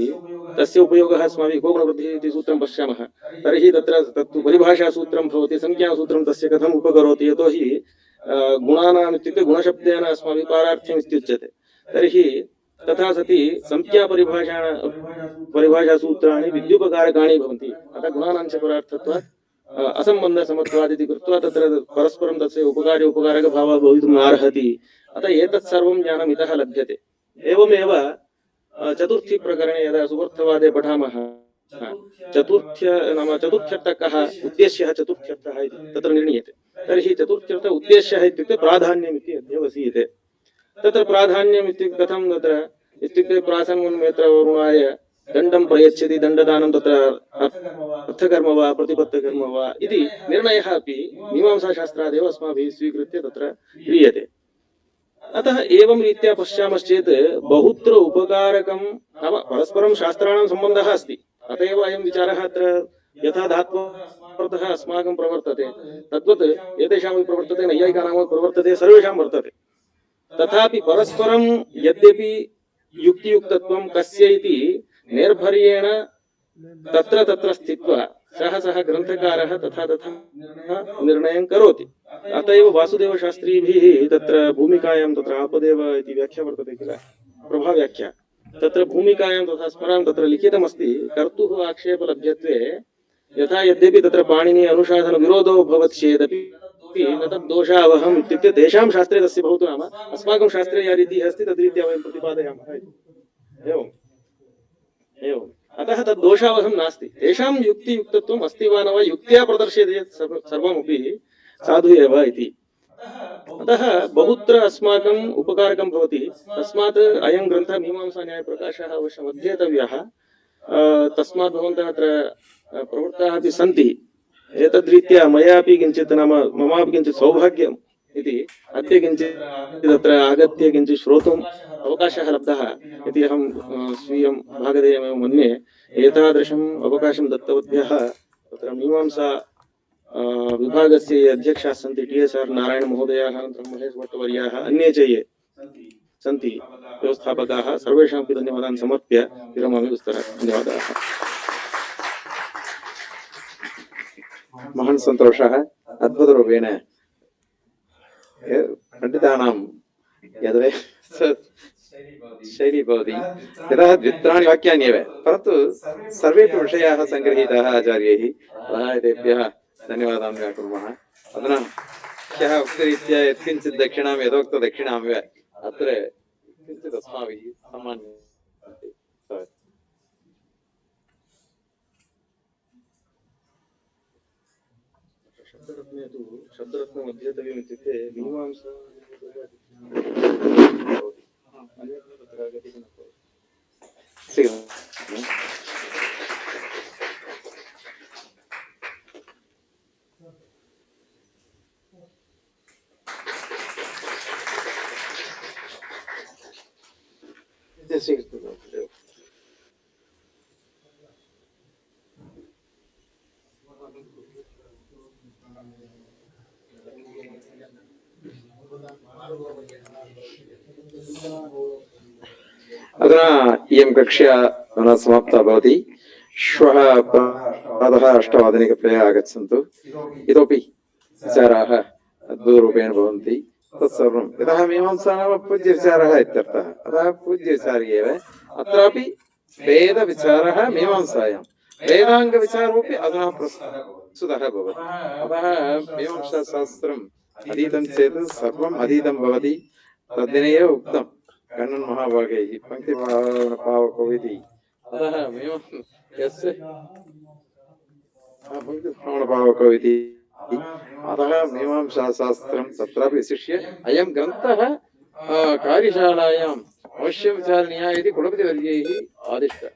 तस्य उपयोगः अस्माभिः गोगुणवृद्धिः इति सूत्रं पश्यामः। तर्हि तत्र तत्तु परिभाषासूत्रं भवति, संज्ञासूत्रं तस्य कथम् उपकरोति, यतोहि गुणानाम् इत्युक्ते गुणशब्देन अस्माभिः पारार्थ्यम् इत्युच्यते। तर्हि तथा सति परिभाषासूत्राणि विद्युपकारकाणि भवन्ति। अतः गुणानां च परार्थत्वात् असम्बन्धसमत्वादिति कृत्वा तत्र परस्परं तस्य उपकार्य उपकारकभावः भवितुं नार्हति। अतः एतत् सर्वं ज्ञानम् इतः लभ्यते। एवमेव चतुर्थी प्रकरणे यदा सुबर्थवादे पठामः, चतुर्थ्यर्थः कः, उद्देश्यः चतुर्थ्यर्थः इति तत्र निर्णीयते। तर्हि चतुर्थ्यर्थ उद्देश्यः इत्युक्ते प्राधान्यम् इति अध्यवसीयते। तत्र प्राधान्यम् इत्युक्ते कथं तत्र इत्युक्ते प्रासन्वन्मेत्र वरुणाय दण्डं प्रयच्छति, दण्डदानं तत्र अर्थकर्म वा प्रतिपत्तकर्म वा इति निर्णयः अपि मीमांसाशास्त्रादेव अस्माभिः स्वीकृत्य तत्र क्रियते। अतः एवं रीत्या पश्यामश्चेत् बहुत्र उपकारकं नाम परस्परं शास्त्राणां सम्बन्धः अस्ति। अत एव अयं विचारः अत्र यथा धात्वर्थः अस्माकं प्रवर्तते तद्वत् एतेषामपि प्रवर्तते, नैयायिकानामपि प्रवर्तते, सर्वेषां वर्तते। तथापि परस्परं यद्यपि युक्तियुक्तत्वं कस्य इति निर्भर्येण तत्र तत्र स्थित्वा सः सः ग्रन्थकारः तथा तथा निर्णयं करोति। अत एव वासुदेवशास्त्रीभिः तत्र भूमिकायां तत्र आपदेव इति व्याख्या वर्तते किल, प्रभाव्याख्या। तत्र भूमिकायां तथा स्मरां तत्र लिखितमस्ति कर्तुः आक्षेपलभ्यत्वे यथा यद्यपि तत्र पाणिनि अनुशासन विरोधो भवत् चेदपि न तद् दोषावहम् इत्युक्ते तेषां शास्त्रे तस्य भवतु नाम अस्माकं शास्त्रे या रीतिः अस्ति तद्रीत्या वयं प्रतिपादयामः इति। एवम् एवम् अतः तद् दोषावहं नास्ति। तेषां युक्तियुक्तत्वम् अस्ति वा न वा युक्त्या प्रदर्श्यते यत् सर्वमपि साधु एव इति। अतः बहुत्र अस्माकम् उपकारकं भवति। तस्मात् अयं ग्रन्थः मीमांसान्यायप्रकाशः अवश्यम् अध्येतव्यः। तस्मात् भवन्तः अत्र प्रवृत्ताः अपि सन्ति। एतद्रीत्या मयापि किञ्चित् नाम ममापि किञ्चित् सौभाग्यम् इति अद्य किञ्चित् तत्र आगत्य किञ्चित् श्रोतुम् अवकाशः लब्धः इति अहं स्वीयं भागधेयमेव मन्ये। एतादृशम् अवकाशं दत्तवद्भ्यः तत्र मीमांसा विभागस्य ये अध्यक्षाः सन्ति TSR नारायण महोदयाः, अनन्तरं महेश भट्टवर्याः, अन्ये च ये सन्ति व्यवस्थापकाः, सर्वेषामपि धन्यवादान् समर्प्य विरमामि। विस्तरात् धन्यवादाः। महान् सन्तोषः। अद्भुतरूपेण पण्डितानां यद्वै शैली भवति यतः द्वित्राणि वाक्यानि एव, परन्तु सर्वेपि विषयाः सङ्गृहीताः आचार्यैः। अतः तेभ्यः धन्यवादान् व्याकुर्मः। अधुना ह्यः उक्तरीत्या यत्किञ्चित् दक्षिणां यथोक्तदक्षिणां वा अत्र किञ्चित् अस्माभिः सामान्यं शब्दरत्ने तु शब्दरत्नम् अध्येतव्यम् इत्युक्ते मीमांसा अधुना इयं कक्षा समाप्ता भवति। श्वः प्रातः 8:00 कृपया आगच्छन्तु। इतोपि विचाराः अद्भुतरूपेण भवन्ति। तत्सर्वं यतः मीमांसा नाम पूज्यविचारः इत्यर्थः, अतः पूज्यविचारी एव। अत्रापि वेदविचारः मीमांसायां, वेदाङ्गविचारोऽपि अधुना प्रस्तुतः भवति। अतः मीमांसाशास्त्रम् अधीतं चेत् सर्वम् अधीतं भवति। तद्दिने एव उक्तं कण्णन् महाभागैः पङ्क्तिपावकौ इति। अतः यस्य पङ्क्तिपावकौ इति, अतः मीमांसाशास्त्रं तत्रापि विशिष्य अयं ग्रन्थः कार्यशालायाम् अवश्यं विचारणीयः इति कुलपतिवर्यैः आदिष्टः।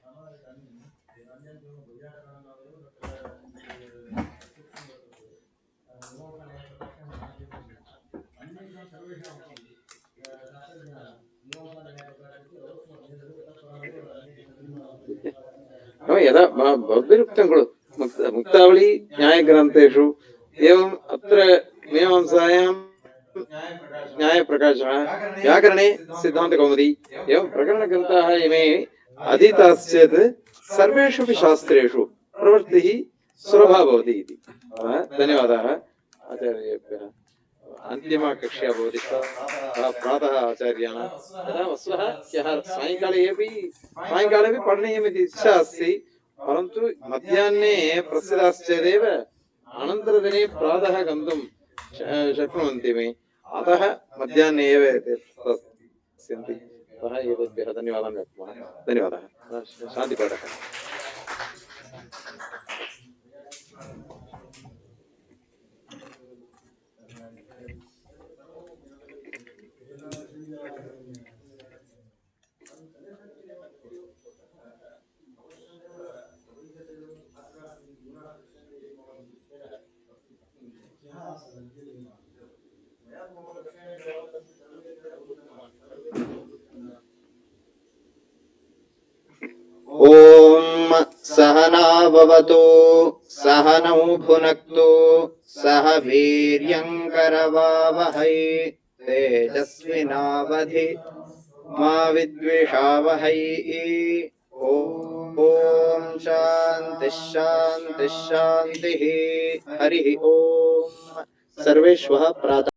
यदा भवद्भिरुक्तं खलु मुक्तावली न्यायग्रन्थेषु एवम् अत्र मीमांसायां न्यायप्रकाशः, व्याकरणे सिद्धान्तकौमुदी, एवं प्रकरणग्रन्थाः इमे अधीताश्चेत् सर्वेषु अपि शास्त्रेषु प्रवृत्तिः सुलभा भवति इति। धन्यवादाः आचार्येभ्यः। अन्तिमा कक्षा भवति प्रातः आचार्याणां। यदा वस्तुतः ह्यः सायङ्काले अपि पठनीयमिति इच्छा अस्ति, परन्तु मध्याह्ने प्रसिद्धाश्चेदेव अनन्तरदिने प्रातः गन्तुं शक्नुवन्ति मे। अतः मध्याह्ने एव पश्यन्ति। अतः एतेभ्यः धन्यवादान् व्यक्तवान्। धन्यवादः। शान्तिपाठः। ॐ सहना भवतु सहनौ भुनक्तु सह वीर्यङ्करवावहै तेजस्विनावधि मा विद्विषावहै। ॐ ॐ शान्तिः शान्तिः शान्तिः हरिः ॐ सर्वे श्वः प्रातः